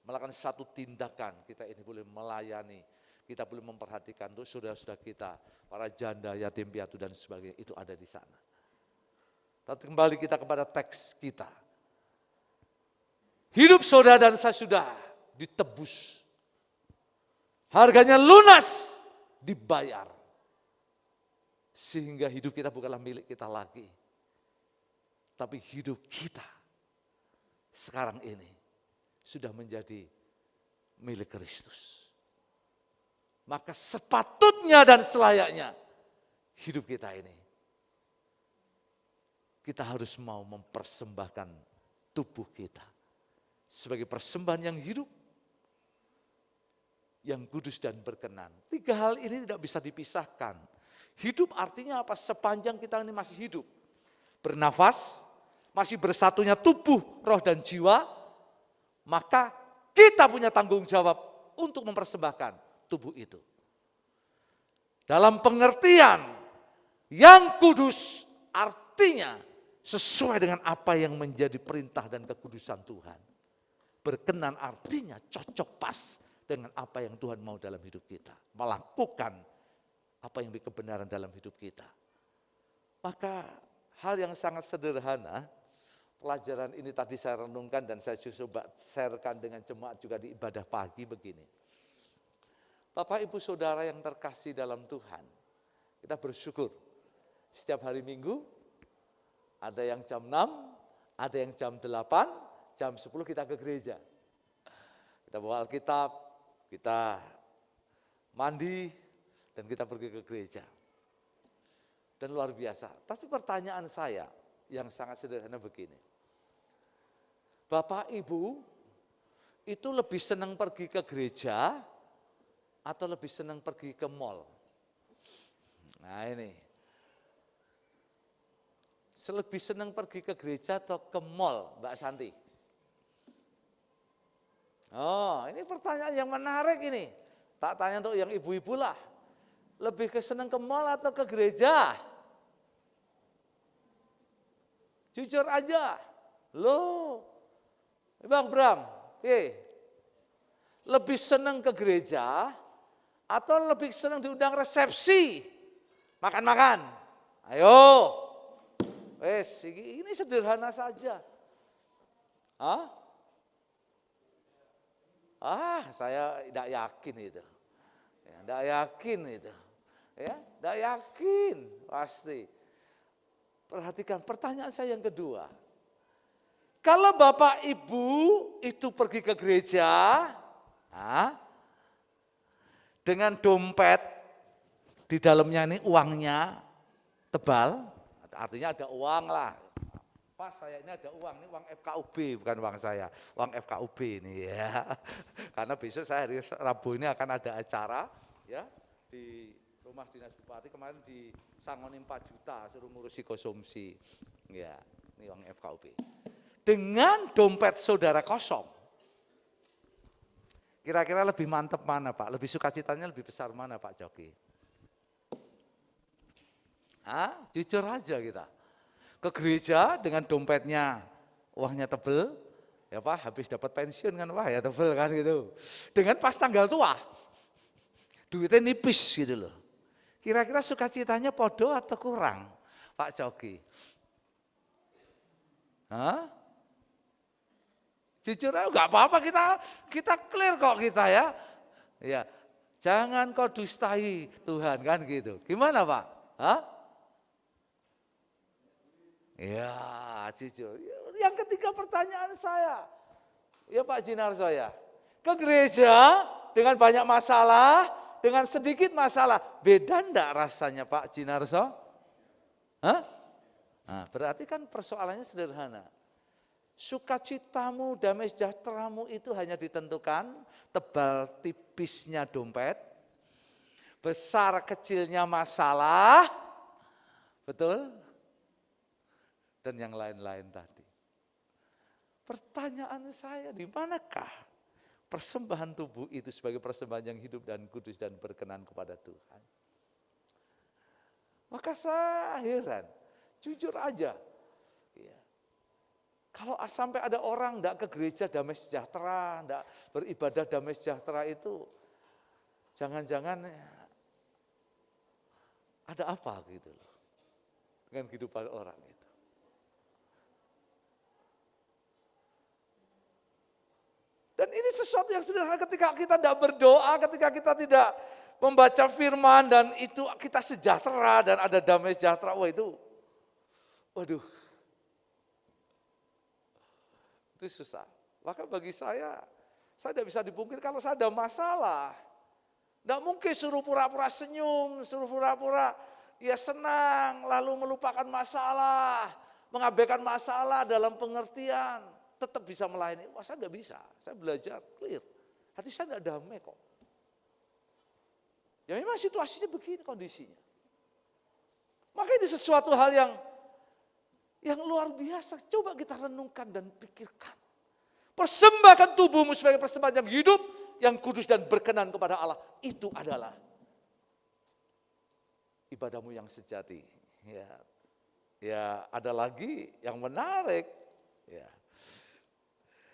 melakukan satu tindakan, kita ini boleh melayani, kita boleh memperhatikan untuk saudara-saudara kita, para janda, yatim piatu dan sebagainya, itu ada di sana. Tapi kembali kita kepada teks kita. Hidup saudara dan saya sudah ditebus. Harganya lunas, dibayar. Sehingga hidup kita bukanlah milik kita lagi. Tapi hidup kita sekarang ini sudah menjadi milik Kristus. Maka sepatutnya dan selayaknya hidup kita ini, kita harus mau mempersembahkan tubuh kita sebagai persembahan yang hidup, yang kudus dan berkenan. 3 hal ini tidak bisa dipisahkan. Hidup artinya apa? Sepanjang kita ini masih hidup, bernafas, masih bersatunya tubuh, roh dan jiwa, maka kita punya tanggung jawab untuk mempersembahkan tubuh itu. Dalam pengertian yang kudus artinya sesuai dengan apa yang menjadi perintah dan kekudusan Tuhan. Berkenan artinya cocok pas dengan apa yang Tuhan mau dalam hidup kita. Melakukan apa yang menjadi kebenaran dalam hidup kita. Maka hal yang sangat sederhana, pelajaran ini tadi saya renungkan dan saya coba sharekan dengan jemaat juga di ibadah pagi begini. Bapak Ibu Saudara yang terkasih dalam Tuhan, kita bersyukur setiap hari Minggu ada yang jam 6, ada yang jam 8, jam 10 kita ke gereja. Kita bawa Alkitab, kita mandi, dan kita pergi ke gereja. Dan luar biasa. Tapi pertanyaan saya yang sangat sederhana begini. Bapak Ibu itu lebih senang pergi ke gereja atau lebih senang pergi ke mall? Nah ini. Lebih senang pergi ke gereja atau ke mall, Mbak Santi? Oh, ini pertanyaan yang menarik ini. Tak tanya untuk yang ibu-ibu lah. Lebih senang ke mall atau ke gereja? Jujur aja. Loh, Bang Bram, lebih senang ke gereja atau lebih senang diundang resepsi? Makan-makan. Ayo. Wes, ini sederhana saja. Saya tidak yakin itu. Ya, tidak yakin itu. Ya, tidak yakin pasti. Perhatikan pertanyaan saya yang kedua. Kalau Bapak Ibu itu pergi ke gereja, dengan dompet di dalamnya ini uangnya tebal, artinya ada uang lah. Pas saya ini ada uang, ini uang FKUB bukan uang saya, uang FKUB ini ya. Karena besok saya hari Rabu ini akan ada acara ya di rumah dinas bupati, kemarin disangonin 4 juta suruh ngurusi konsumsi. Ya, ini uang FKUB. Dengan dompet saudara kosong, kira-kira lebih mantap mana Pak? Lebih sukacitanya lebih besar mana Pak Joki? Jujur aja kita. Ke gereja dengan dompetnya, uangnya tebel, ya Pak, habis dapat pensiun kan, wah ya tebel kan gitu. Dengan pas tanggal tua, duitnya nipis gitu loh. Kira-kira sukacitanya podo atau kurang Pak Joki? Jujur aja enggak apa-apa, kita clear kok kita ya. Ya, jangan kau dustai Tuhan kan gitu. Gimana Pak? Ya, jujur. Yang ketiga pertanyaan saya. Ya Pak Jinarso ya. Ke gereja dengan banyak masalah, dengan sedikit masalah. Beda enggak rasanya Pak Jinarso? Nah, berarti kan persoalannya sederhana. Sukacitamu, damai sejahteramu itu hanya ditentukan tebal tipisnya dompet, besar kecilnya masalah, betul? Dan yang lain-lain tadi. Pertanyaan saya, di manakah persembahan tubuh itu sebagai persembahan yang hidup dan kudus dan berkenan kepada Tuhan? Maka saya heran, jujur aja. Ya. Kalau sampai ada orang tidak ke gereja damai sejahtera, tidak beribadah damai sejahtera itu, jangan-jangan ada apa gitu loh dengan kehidupan orang itu. Dan ini sesuatu yang sederhana ketika kita tidak berdoa, ketika kita tidak membaca firman dan itu kita sejahtera dan ada damai sejahtera. Wah itu, waduh, itu susah. Maka bagi saya tidak bisa dipungkir kalau saya ada masalah. Tidak mungkin suruh pura-pura senyum, suruh pura-pura ya senang, lalu melupakan masalah, mengabaikan masalah dalam pengertian, tetap bisa melayani. Wah saya nggak bisa, saya belajar clear. Hati saya tidak damai kok. Ya memang situasinya begini kondisinya. Maka ini sesuatu hal yang luar biasa. Coba kita renungkan dan pikirkan. Persembahkan tubuhmu sebagai persembahan yang hidup, yang kudus dan berkenan kepada Allah. Itu adalah ibadahmu yang sejati. Ya ada lagi yang menarik. Ya.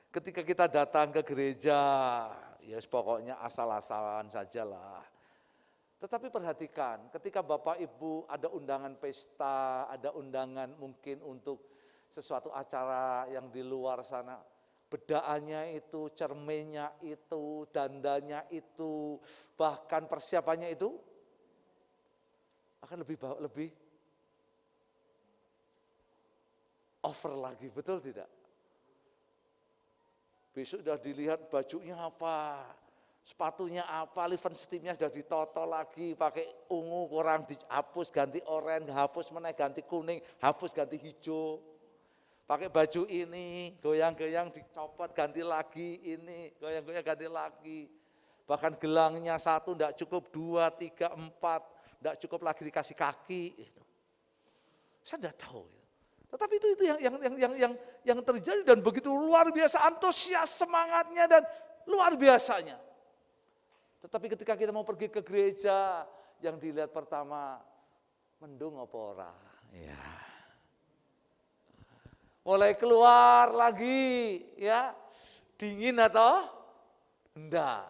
Ketika kita datang ke gereja, ya pokoknya asal-asalan sajalah. Tetapi perhatikan, ketika Bapak Ibu ada undangan pesta, ada undangan mungkin untuk sesuatu acara yang di luar sana, bedaannya itu, cerminnya itu, dandanya itu, bahkan persiapannya itu akan lebih over lagi, betul tidak? Besok sudah dilihat bajunya apa, sepatunya apa, lipsticknya sudah ditoto lagi, pakai ungu kurang dihapus ganti oranye, hapus meneh ganti kuning, hapus ganti hijau. Pakai baju ini, goyang-goyang dicopot ganti lagi ini, goyang-goyang ganti lagi. Bahkan gelangnya satu enggak cukup, 2, 3, 4, enggak cukup lagi dikasih kaki. Saya enggak tahu. Tetapi itu yang terjadi dan begitu luar biasa antusias semangatnya dan luar biasanya. Tetapi ketika kita mau pergi ke gereja, yang dilihat pertama, mendung apa ora? Ya. Mulai keluar lagi, ya, dingin atau enggak?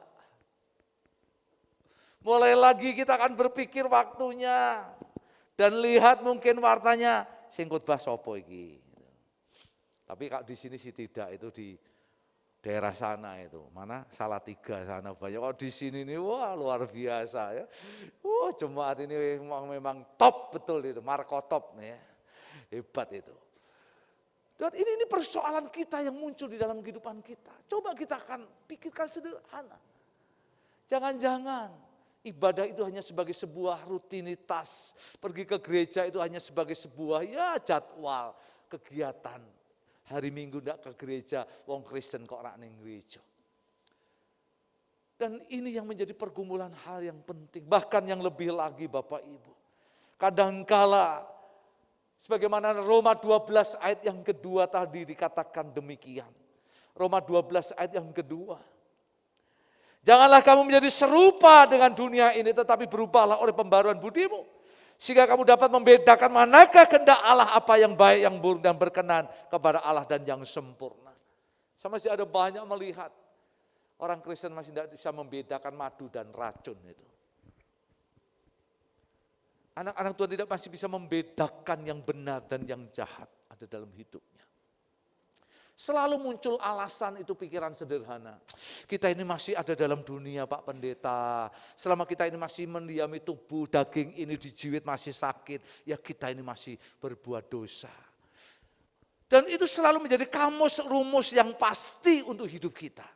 Mulai lagi kita akan berpikir waktunya dan lihat mungkin wartanya, sing khotbah sapa iki. Tapi kalau di sini sih tidak, itu di daerah sana itu, mana Salatiga sana banyak. Oh di sini nih wah luar biasa ya. Wah jemaat ini memang top betul itu, markotop nih ya. Hebat itu. Dan ini persoalan kita yang muncul di dalam kehidupan kita. Coba kita akan pikirkan sederhana. Jangan-jangan ibadah itu hanya sebagai sebuah rutinitas. Pergi ke gereja itu hanya sebagai sebuah ya jadwal kegiatan. Hari Minggu enggak ke gereja, wong Kristen kok ora ning gereja. Dan ini yang menjadi pergumulan hal yang penting. Bahkan yang lebih lagi Bapak Ibu. Kadangkala sebagaimana Roma 12 ayat yang kedua tadi dikatakan demikian. Roma 12 ayat yang kedua. Janganlah kamu menjadi serupa dengan dunia ini, tetapi berubahlah oleh pembaruan budimu. Sehingga kamu dapat membedakan manakah kehendak Allah, apa yang baik, yang buruk dan berkenan kepada Allah dan yang sempurna. Saya masih ada banyak melihat orang Kristen masih tidak bisa membedakan madu dan racun itu. Anak-anak Tuhan tidak masih bisa membedakan yang benar dan yang jahat ada dalam hidupnya. Selalu muncul alasan itu pikiran sederhana. Kita ini masih ada dalam dunia Pak Pendeta. Selama kita ini masih mendiami tubuh, daging ini dijiwit masih sakit. Ya kita ini masih berbuat dosa. Dan itu selalu menjadi kamus rumus yang pasti untuk hidup kita.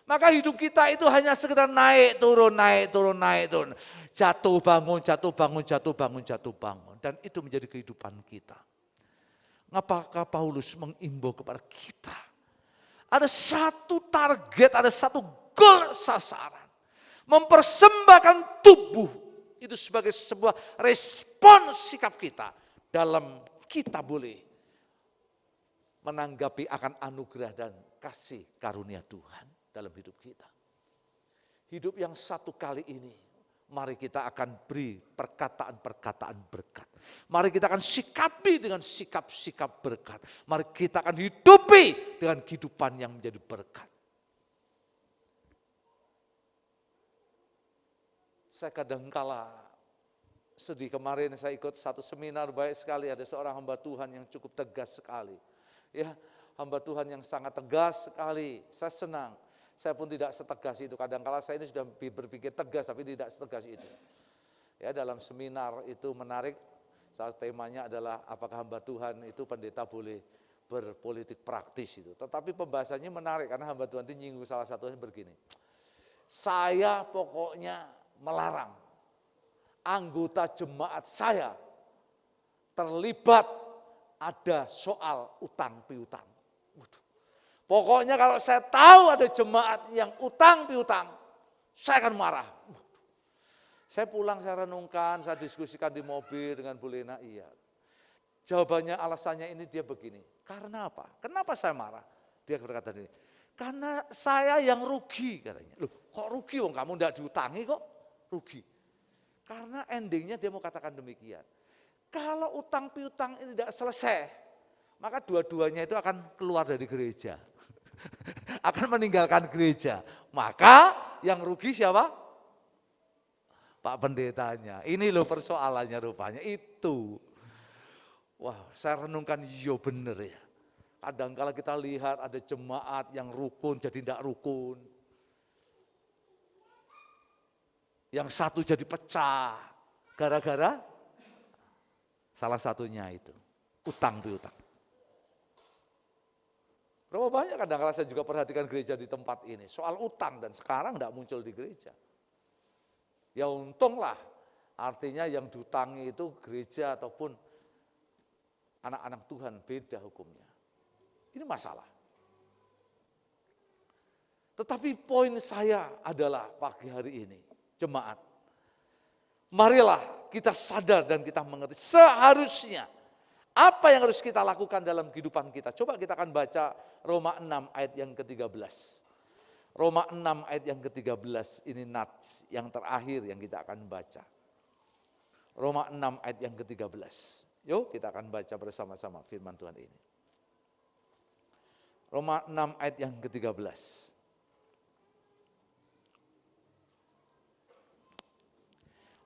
Maka hidup kita itu hanya sekedar naik turun, naik turun, naik turun. Jatuh bangun, jatuh bangun, jatuh bangun, jatuh bangun. Dan itu menjadi kehidupan kita. Apakah Paulus mengimbau kepada kita? Ada satu target, ada satu goal sasaran. Mempersembahkan tubuh itu sebagai sebuah respon sikap kita. Dalam kita boleh menanggapi akan anugerah dan kasih karunia Tuhan dalam hidup kita. Hidup yang satu kali ini, mari kita akan beri perkataan-perkataan berkat. Mari kita akan sikapi dengan sikap-sikap berkat. Mari kita akan hidupi dengan kehidupan yang menjadi berkat. Saya kadangkala sedih, kemarin saya ikut satu seminar baik sekali, ada seorang hamba Tuhan yang cukup tegas sekali. Ya, hamba Tuhan yang sangat tegas sekali, saya senang. Saya pun tidak setegas itu. Kadang-kala saya ini sudah berpikir tegas tapi tidak setegas itu. Ya, dalam seminar itu menarik, saat temanya adalah apakah hamba Tuhan itu pendeta boleh berpolitik praktis itu. Tetapi pembahasannya menarik karena hamba Tuhan itu nyinggung salah satunya begini. Saya pokoknya melarang anggota jemaat saya terlibat ada soal utang piutang. Pokoknya kalau saya tahu ada jemaat yang utang piutang, saya akan marah. Saya pulang, saya renungkan, saya diskusikan di mobil dengan Bu Lena, iya. Jawabannya, alasannya ini dia begini, karena apa? Kenapa saya marah? Dia berkata ini, karena saya yang rugi katanya. Loh, kok rugi? Wong kamu enggak diutangi kok rugi. Karena endingnya dia mau katakan demikian. Kalau utang piutang ini tidak selesai, maka dua-duanya itu akan keluar dari gereja. Akan meninggalkan gereja. Maka yang rugi siapa? Pak pendetanya. Ini loh persoalannya rupanya itu. Wah, saya renungkan, iya bener ya. Kadang kala kita lihat ada jemaat yang rukun jadi tidak rukun. Yang satu jadi pecah. Gara-gara salah satunya itu utang piutang. Berapa banyak kadang-kala saya juga perhatikan gereja di tempat ini. Soal utang dan sekarang tidak muncul di gereja. Ya untunglah, artinya yang diutangi itu gereja ataupun anak-anak Tuhan, beda hukumnya. Ini masalah. Tetapi poin saya adalah pagi hari ini, jemaat. Marilah kita sadar dan kita mengerti seharusnya apa yang harus kita lakukan dalam kehidupan kita. Coba kita akan baca Roma 6 ayat yang ke-13. Roma 6 ayat yang ke-13 ini nats yang terakhir yang kita akan baca. Roma 6 ayat yang ke-13. Yuk kita akan baca bersama-sama firman Tuhan ini. Roma 6 ayat yang ke-13.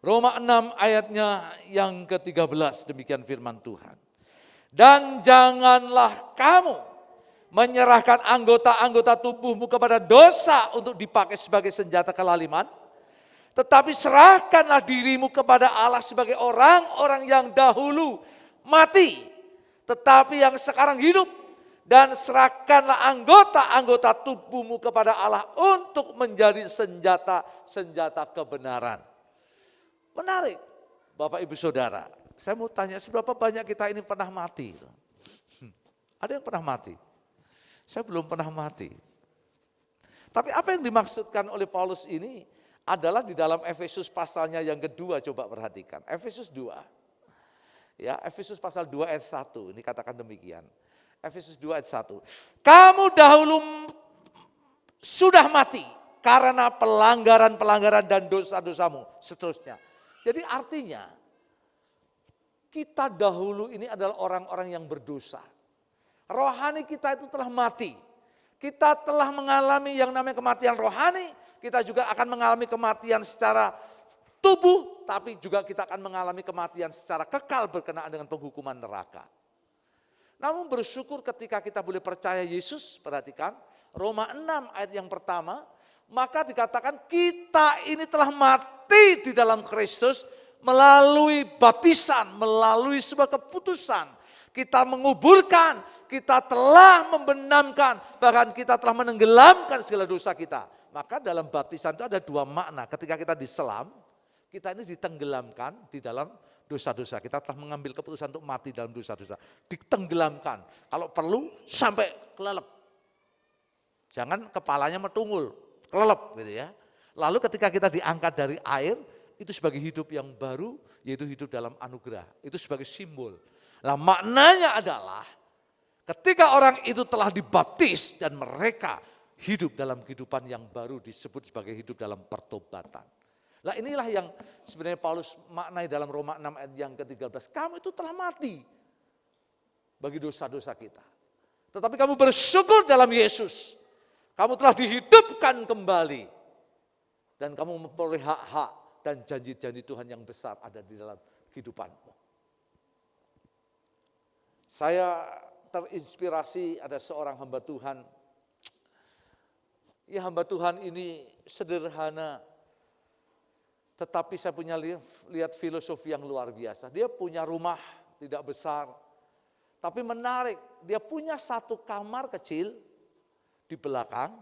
Roma 6 ayatnya yang ke-13, demikian firman Tuhan. Dan janganlah kamu menyerahkan anggota-anggota tubuhmu kepada dosa untuk dipakai sebagai senjata kelaliman. Tetapi serahkanlah dirimu kepada Allah sebagai orang-orang yang dahulu mati, tetapi yang sekarang hidup. Dan serahkanlah anggota-anggota tubuhmu kepada Allah untuk menjadi senjata-senjata kebenaran. Menarik, Bapak Ibu Saudara. Saya mau tanya, seberapa banyak kita ini pernah mati? Ada yang pernah mati? Saya belum pernah mati. Tapi apa yang dimaksudkan oleh Paulus ini adalah di dalam Efesus pasalnya yang kedua, coba perhatikan. Efesus 2. Ya, Efesus pasal 2 ayat 1, ini katakan demikian. Efesus 2 ayat 1. Kamu dahulu sudah mati karena pelanggaran-pelanggaran dan dosa-dosamu, seterusnya. Jadi artinya, kita dahulu ini adalah orang-orang yang berdosa. Rohani kita itu telah mati. Kita telah mengalami yang namanya kematian rohani. Kita juga akan mengalami kematian secara tubuh. Tapi juga kita akan mengalami kematian secara kekal berkenaan dengan penghukuman neraka. Namun bersyukur ketika kita boleh percaya Yesus. Perhatikan Roma 6 ayat yang pertama. Maka dikatakan kita ini telah mati di dalam Kristus. Melalui baptisan, melalui sebuah keputusan, kita menguburkan, kita telah membenamkan, bahkan kita telah menenggelamkan segala dosa kita. Maka dalam baptisan itu ada dua makna. Ketika kita diselam, kita ini ditenggelamkan di dalam dosa-dosa. Kita telah mengambil keputusan untuk mati dalam dosa-dosa. Ditenggelamkan, kalau perlu sampai kelelep. Jangan kepalanya metungul, kelelep gitu ya. Lalu ketika kita diangkat dari air, itu sebagai hidup yang baru, yaitu hidup dalam anugerah. Itu sebagai simbol. Nah maknanya adalah ketika orang itu telah dibaptis dan mereka hidup dalam kehidupan yang baru disebut sebagai hidup dalam pertobatan. Nah inilah yang sebenarnya Paulus maknai dalam Roma 6 ayat yang ke-13. Kamu itu telah mati bagi dosa-dosa kita. Tetapi kamu bersyukur dalam Yesus. Kamu telah dihidupkan kembali. Dan kamu memperoleh hak-hak dan janji-janji Tuhan yang besar ada di dalam kehidupanmu. Saya terinspirasi ada seorang hamba Tuhan. Ya hamba Tuhan ini sederhana, tetapi saya punya lihat filosofi yang luar biasa. Dia punya rumah tidak besar, tapi menarik. Dia punya satu kamar kecil di belakang,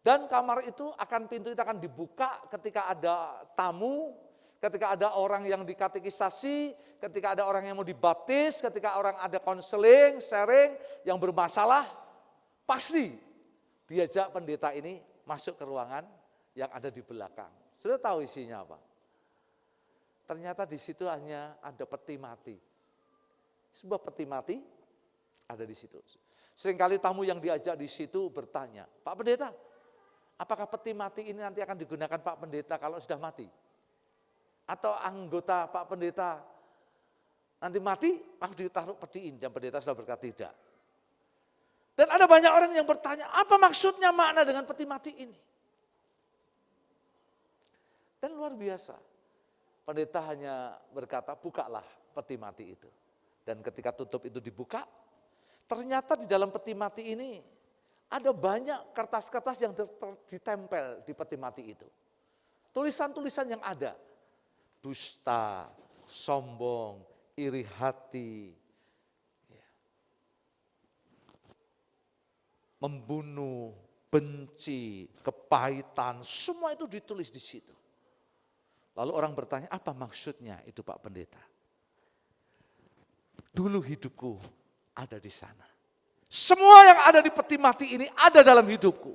dan kamar itu pintu itu akan dibuka ketika ada tamu, ketika ada orang yang dikatekisasi, ketika ada orang yang mau dibaptis, ketika orang ada konseling, sharing yang bermasalah, pasti diajak pendeta ini masuk ke ruangan yang ada di belakang. Sudah tahu isinya apa? Ternyata di situ hanya ada peti mati. Sebuah peti mati ada di situ. Seringkali tamu yang diajak di situ bertanya, Pak Pendeta, apakah peti mati ini nanti akan digunakan Pak Pendeta kalau sudah mati? Atau anggota Pak Pendeta nanti mati, langsung ditaruh peti ini, dan pendeta sudah berkata tidak. Dan ada banyak orang yang bertanya, apa maksudnya makna dengan peti mati ini? Dan luar biasa, pendeta hanya berkata, bukalah peti mati itu. Dan ketika tutup itu dibuka, ternyata di dalam peti mati ini ada banyak kertas-kertas yang ditempel di peti mati itu. Tulisan-tulisan yang ada, dusta, sombong, iri hati, membunuh, benci, kepahitan, semua itu ditulis di situ. Lalu orang bertanya, apa maksudnya itu Pak Pendeta? Dulu hidupku ada di sana. Semua yang ada di peti mati ini ada dalam hidupku.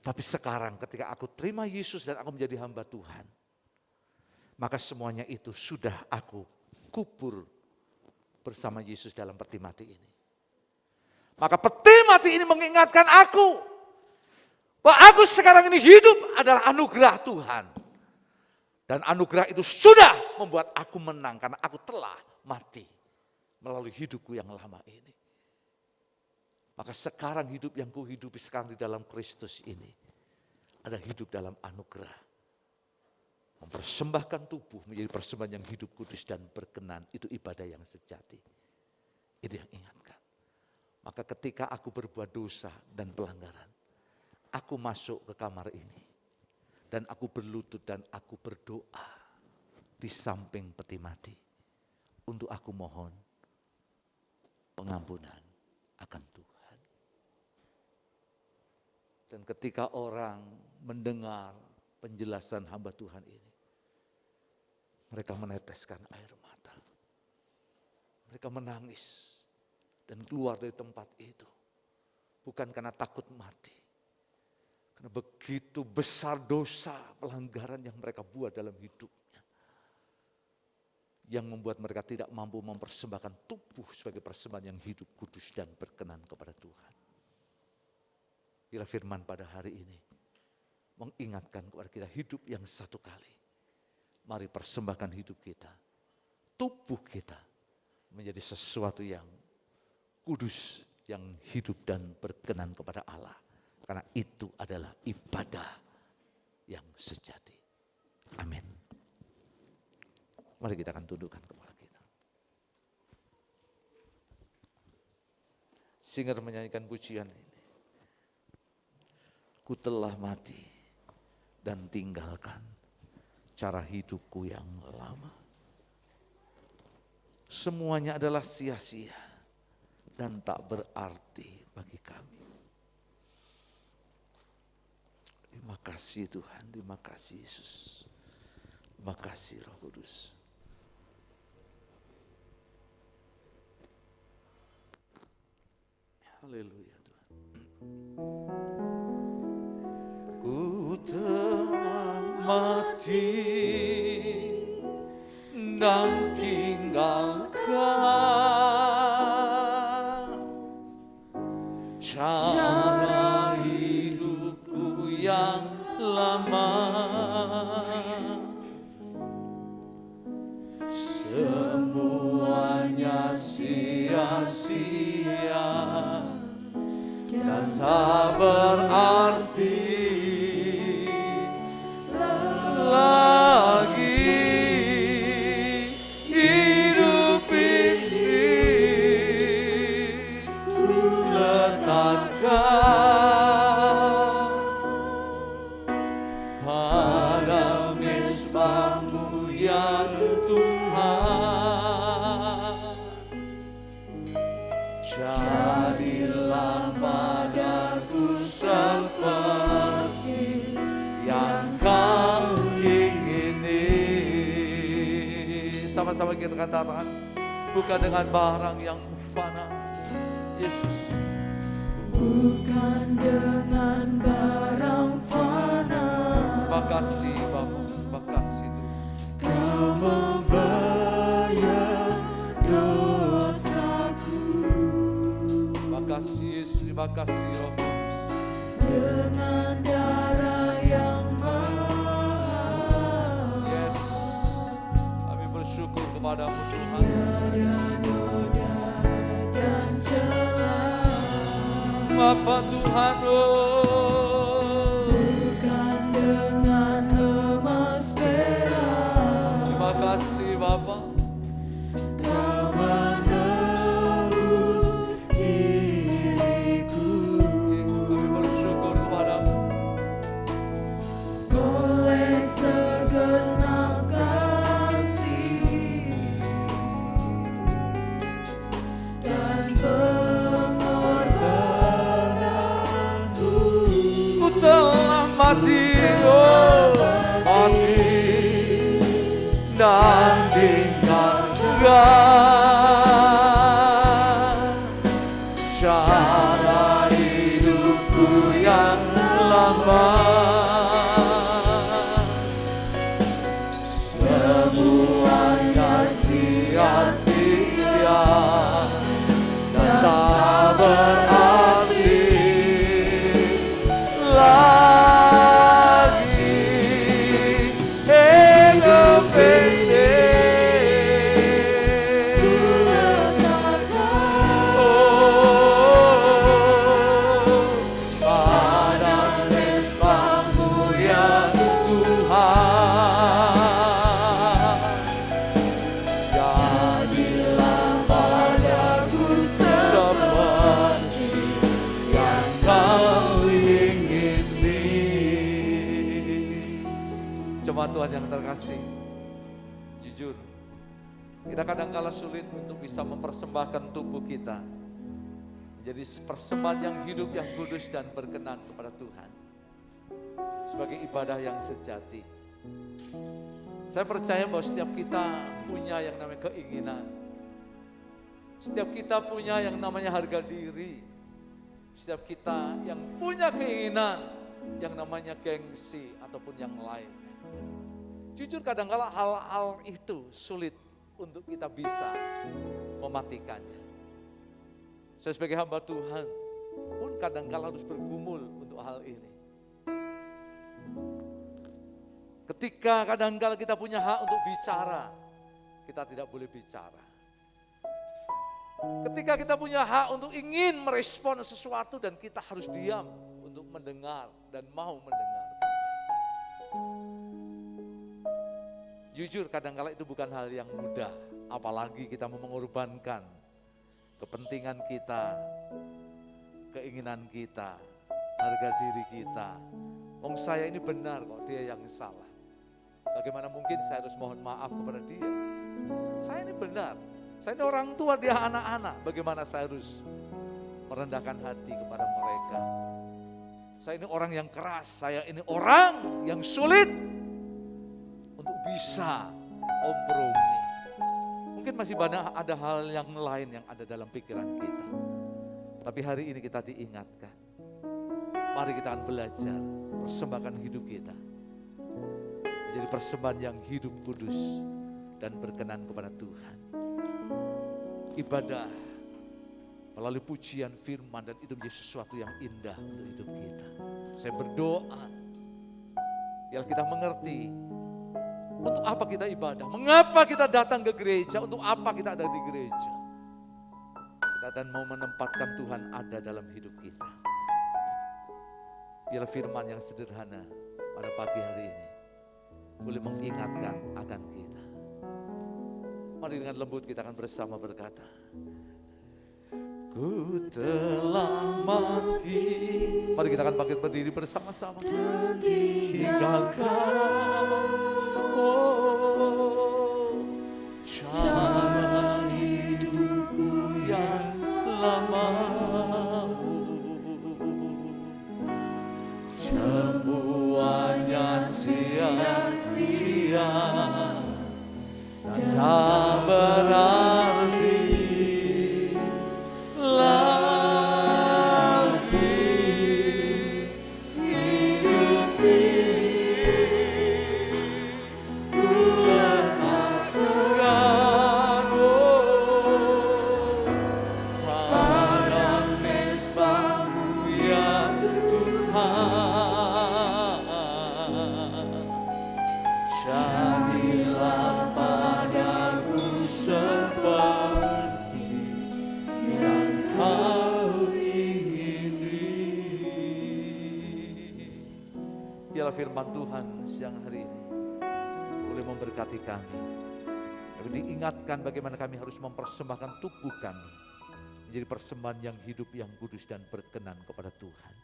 Tapi sekarang ketika aku terima Yesus dan aku menjadi hamba Tuhan, maka semuanya itu sudah aku kubur bersama Yesus dalam peti mati ini. Maka peti mati ini mengingatkan aku bahwa aku sekarang ini hidup adalah anugerah Tuhan. Dan anugerah itu sudah membuat aku menang karena aku telah mati melalui hidupku yang lama ini. Maka sekarang hidup yang kuhidupi sekarang di dalam Kristus ini ada hidup dalam anugerah. Mempersembahkan tubuh menjadi persembahan yang hidup, kudus dan berkenan, itu ibadah yang sejati. Itu yang ingatkan. Maka ketika aku berbuat dosa dan pelanggaran, aku masuk ke kamar ini. Dan aku berlutut dan aku berdoa di samping peti mati. Untuk aku mohon pengampunan akan Tuhan. Dan ketika orang mendengar penjelasan hamba Tuhan ini, mereka meneteskan air mata. Mereka menangis. Dan keluar dari tempat itu. Bukan karena takut mati. Karena begitu besar dosa pelanggaran yang mereka buat dalam hidupnya. Yang membuat mereka tidak mampu mempersembahkan tubuh sebagai persembahan yang hidup, kudus dan berkenan kepada Tuhan. Bila firman pada hari ini mengingatkan kepada kita hidup yang satu kali. Mari persembahkan hidup kita. Tubuh kita menjadi sesuatu yang kudus, yang hidup dan berkenan kepada Allah. Karena itu adalah ibadah yang sejati. Amin. Mari kita akan tundukkan kepala kita. Singer menyanyikan pujian ini. Ku telah mati dan tinggalkan cara hidupku yang lama. Semuanya adalah sia-sia dan tak berarti bagi kami. Terima kasih Tuhan, terima kasih Yesus. Terima kasih Roh Kudus. Haleluya Tuhan. Ku telah mati dan tinggalkan cara hidupku yang lama. Semuanya sia-sia dan tak berarti lagi. Hidup ini ku letakkan sembahmu ya Tuhan. Jadilah padaku seperti yang kau ingini. Sama-sama kita katakan, bukan dengan barang yang fana, Yesus. Bukan dengan barang fana. Makasih Bapa, makasih Tuhan. Kau membayar dosaku. Makasih Yesus, terima kasih Roh Kudus. Dengan darah yang mahal. Yes, kami bersyukur kepadamu Tuhan. Tiada noda dan celah. Bapa Tuhan, Bukan dengan emas perak. terima kasih Bapa. Kau menebus diriku. Kami bersyukur kepadamu. Oleh segenap kasih dan pengorbananmu. Ku telah mati, oh mati dan tinggalkan cara hidupku yang lama. Semuanya sia-sia dan tak berarti lagi hidup ini. Oh, pada mesbah-Mu ya Tuhan. Jadilah padaku seperti yang Kau ingini. Jemaat Tuhan yang terkasih, jujur, kita kadang-kala sulit untuk bisa mempersembahkan tubuh kita menjadi persembahan yang hidup, yang kudus dan berkenan kepada Tuhan sebagai ibadah yang sejati. Saya percaya bahwa setiap kita punya yang namanya keinginan. Setiap kita punya yang namanya harga diri. Setiap kita yang punya keinginan yang namanya gengsi ataupun yang lain. Jujur kadang-kala hal-hal itu sulit untuk kita bisa mematikannya. Saya sebagai hamba Tuhan pun kadang-kala harus bergumul untuk hal ini. Ketika kadang-kala kita punya hak untuk bicara, kita tidak boleh bicara. Ketika kita punya hak untuk ingin merespon sesuatu dan kita harus diam untuk mendengar dan mau mendengar. Jujur kadang-kala itu bukan hal yang mudah, apalagi kita mau mengorbankan kepentingan kita, keinginan kita, harga diri kita. Wong saya ini benar kok, dia yang salah. Bagaimana mungkin saya harus mohon maaf kepada dia? Saya ini benar, saya ini orang tua, dia anak-anak. Bagaimana saya harus merendahkan hati kepada mereka? Saya ini orang yang keras, saya ini orang yang sulit untuk bisa kompromi. Mungkin masih banyak ada hal yang lain yang ada dalam pikiran kita. Tapi hari ini kita diingatkan. Mari kita akan belajar persembahkan hidup kita menjadi persembahan yang hidup kudus dan berkenan kepada Tuhan. Ibadah melalui pujian firman dan itu menjadi sesuatu yang indah untuk hidup kita. Saya berdoa biar kita mengerti untuk apa kita ibadah, mengapa kita datang ke gereja, untuk apa kita ada di gereja. Kita dan mau menempatkan Tuhan ada dalam hidup kita. Biar firman yang sederhana pada pagi hari ini boleh mengingatkan akan kita. Mari dengan lembut kita akan bersama berkata, ku telah mati. Mari kita akan bangkit berdiri bersama-sama. Tinggalkan Oh, cara hidupku yang lama semuanya sia-sia, tak berarti lagi hidup ini. Ku letakkan pada mezbah-Mu ya Tuhan. Jadilah padaku seperti yang Kau ingini. Biarlah firman Tuhan siang hari ini boleh memberkati kami. Kami diingatkan bagaimana kami harus mempersembahkan tubuh kami menjadi persembahan yang hidup, yang kudus dan berkenan kepada Tuhan.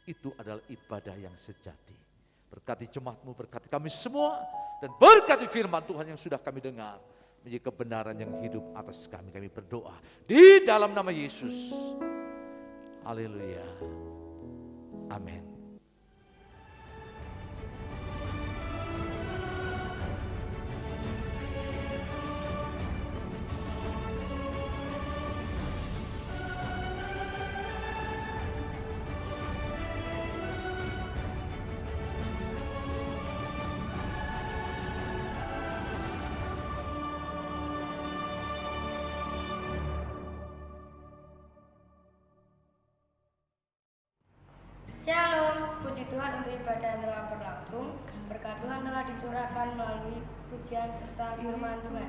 Itu adalah ibadah yang sejati. Berkati jemaat-Mu, berkati kami semua, dan berkati firman Tuhan yang sudah kami dengar menjadi kebenaran yang hidup atas kami. Kami berdoa di dalam nama Yesus. Haleluya. Amin. Shalom, puji Tuhan untuk ibadah yang telah berlangsung. Berkat Tuhan telah dicurahkan melalui pujian serta firman Tuhan.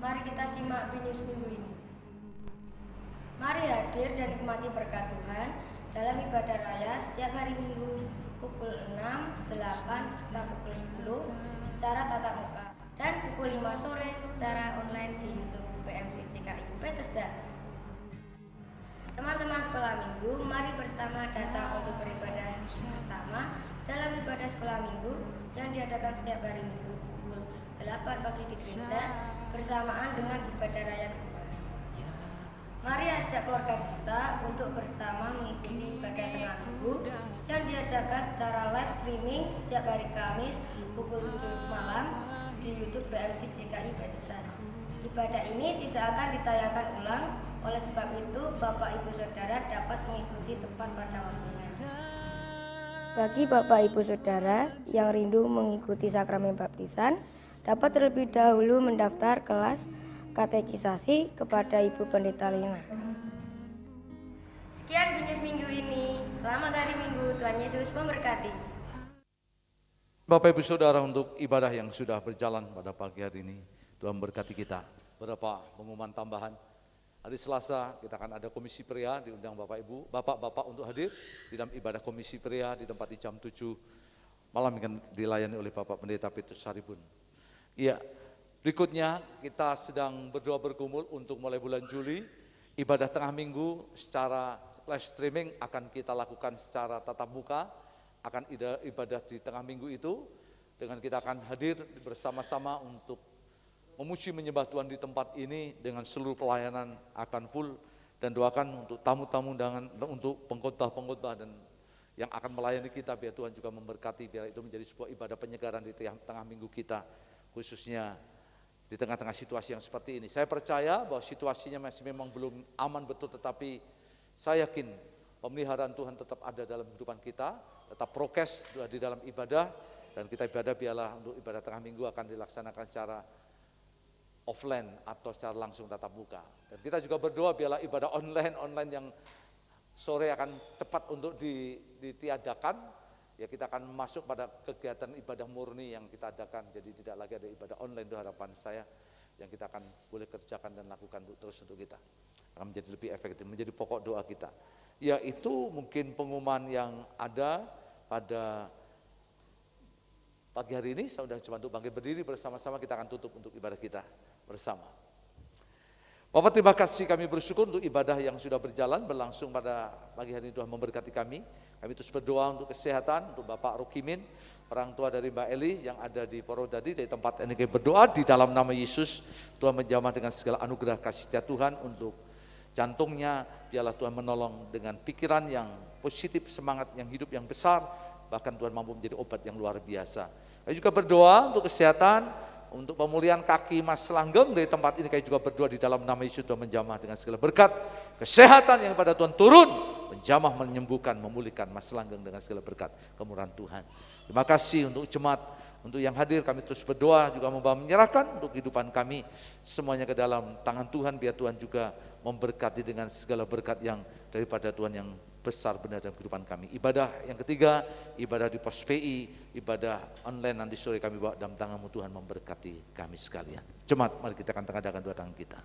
Mari kita simak binus minggu ini. Mari hadir dan nikmati berkat Tuhan dalam ibadah raya setiap hari Minggu pukul 6, 8, serta pukul 10 secara tatap muka dan pukul 5 sore secara online di YouTube PMC CKI Bethesda. Teman-teman sekolah minggu, mari bersama datang untuk beribadah bersama dalam ibadah sekolah minggu yang diadakan setiap hari Minggu pukul 8 pagi di gereja bersamaan dengan ibadah raya kedua. Mari ajak keluarga kita untuk bersama mengikuti ibadah tengah minggu yang diadakan secara live streaming setiap hari Kamis pukul 7 malam di YouTube PMC CKI Bethesda. Ibadah ini tidak akan ditayangkan ulang, oleh sebab itu Bapak Ibu Saudara dapat mengikuti tepat pada waktunya. Bagi Bapak Ibu Saudara yang rindu mengikuti sakramen baptisan, dapat terlebih dahulu mendaftar kelas katekisasi kepada Ibu Pendeta Lina. Sekian binus minggu ini. Selamat hari Minggu, Tuhan Yesus memberkati. Bapak Ibu Saudara, untuk ibadah yang sudah berjalan pada pagi hari ini, Tuhan berkati kita. Berapa pengumuman tambahan. Hari Selasa kita akan ada komisi pria, diundang Bapak Ibu, Bapak-Bapak untuk hadir di dalam ibadah komisi pria di tempat di jam 7 malam yang dilayani oleh Bapak Pendeta Petrus Saribun. Iya, berikutnya kita sedang berdoa bergumul untuk mulai bulan Juli, ibadah tengah minggu secara live streaming akan kita lakukan secara tatap muka, akan ibadah di tengah minggu itu, dengan kita akan hadir bersama-sama untuk memuji menyembah Tuhan di tempat ini dengan seluruh pelayanan akan full, dan doakan untuk tamu-tamu undangan, untuk pengkhotbah-pengkhotbah dan yang akan melayani kita, biar Tuhan juga memberkati, biar itu menjadi sebuah ibadah penyegaran di tengah minggu kita, khususnya di tengah-tengah situasi yang seperti ini. Saya percaya bahwa situasinya masih memang belum aman betul, tetapi saya yakin pemeliharaan Tuhan tetap ada dalam kehidupan kita, tetap prokes di dalam ibadah, dan kita ibadah biarlah untuk ibadah tengah minggu akan dilaksanakan secara offline atau secara langsung tatap muka. Dan kita juga berdoa biarlah ibadah online yang sore akan cepat untuk ditiadakan, ya kita akan masuk pada kegiatan ibadah murni yang kita adakan, jadi tidak lagi ada ibadah online. Itu harapan saya yang kita akan boleh kerjakan dan lakukan terus untuk kita, akan menjadi lebih efektif, menjadi pokok doa kita. Ya, itu mungkin pengumuman yang ada pada pagi hari ini. Saya undang jemaat untuk bangkit berdiri bersama-sama, kita akan tutup untuk ibadah kita bersama. Bapak, terima kasih, kami bersyukur untuk ibadah yang sudah berlangsung pada pagi hari ini. Tuhan memberkati kami. Kami terus berdoa untuk kesehatan, untuk Bapak Rukimin, orang tua dari Mbak Eli yang ada di Porodadi. Dari tempat ini kami berdoa di dalam nama Yesus, Tuhan menjamah dengan segala anugerah kasih setia Tuhan untuk jantungnya. Biarlah Tuhan menolong dengan pikiran yang positif, semangat yang hidup yang besar, bahkan Tuhan mampu menjadi obat yang luar biasa. Kami juga berdoa untuk kesehatan, untuk pemulihan kaki Mas Langgeng. Dari tempat ini kami juga berdoa di dalam nama Yesus, Tuhan menjamah dengan segala berkat kesehatan yang pada Tuhan turun, menjamah, menyembuhkan, memulihkan Mas Langgeng dengan segala berkat kemurahan Tuhan. Terima kasih untuk jemaat, untuk yang hadir. Kami terus berdoa juga menyerahkan untuk kehidupan kami semuanya ke dalam tangan Tuhan. Biar Tuhan juga memberkati dengan segala berkat yang daripada Tuhan yang besar benar dalam kehidupan kami. Ibadah yang ketiga, ibadah di pos PI, ibadah online nanti sore kami bawa dalam tangan-Mu Tuhan, memberkati kami sekalian. Jemaat, mari kita akan tengadakan dua tangan kita.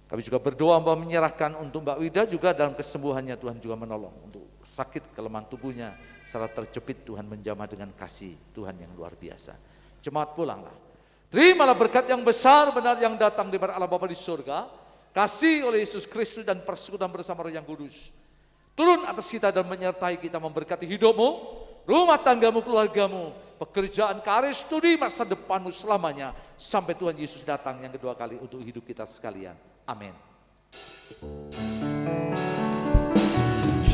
Kami juga berdoa menyerahkan untuk Mbak Wida juga dalam kesembuhannya, Tuhan juga menolong. Untuk sakit kelemahan tubuhnya secara terjepit, Tuhan menjamah dengan kasih Tuhan yang luar biasa. Jemaat, pulanglah. Terimalah berkat yang besar benar yang datang dari Allah Bapa di surga, kasih oleh Yesus Kristus dan persekutuan bersama Roh yang Kudus turun atas kita dan menyertai kita, memberkati hidupmu, rumah tanggamu, keluargamu, pekerjaan, karir, studi, masa depanmu selamanya, sampai Tuhan Yesus datang yang kedua kali untuk hidup kita sekalian. Amin.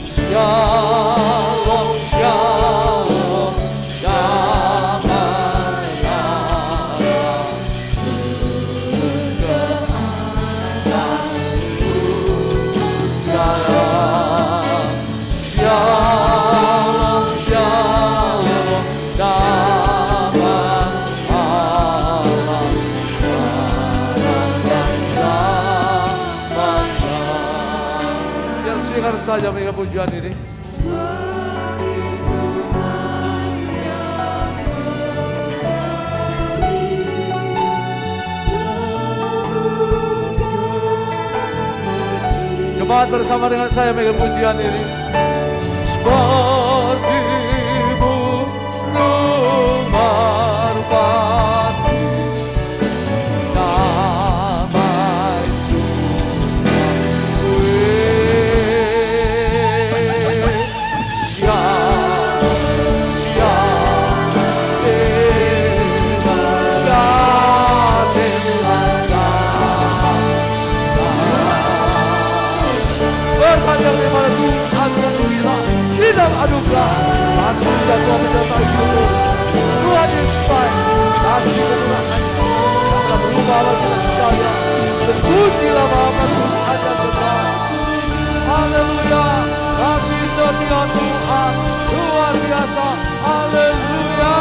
Shalom, shalom, damai Allah, kemuliaan segala. Shalom, shalom, damai Allah, salam dan selamanya. Biar dengar saja mereka pujian ini. Jemaat bersama dengan saya mereka pujian ini. Seperti burung merpati, damai surga siang siang berkat yang daripada Tuhan yang bila di dalam anugerah kasih sudah Tuhan menyertai hidupmu. Tuhan Yesus baik, kasih kemurahan-Nya yang telah berubah bagi kita sekalian. Terpujilah nama Tuhan yang kekal. Haleluya, kasih setia Tuhan luar biasa. Haleluya.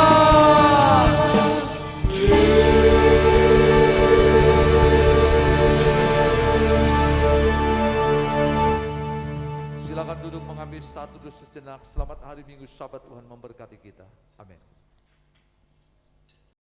Silakan duduk, mengambil satu dosis sejenak. Selamat hari Minggu, Sabat, Tuhan memberkati kita. Amin.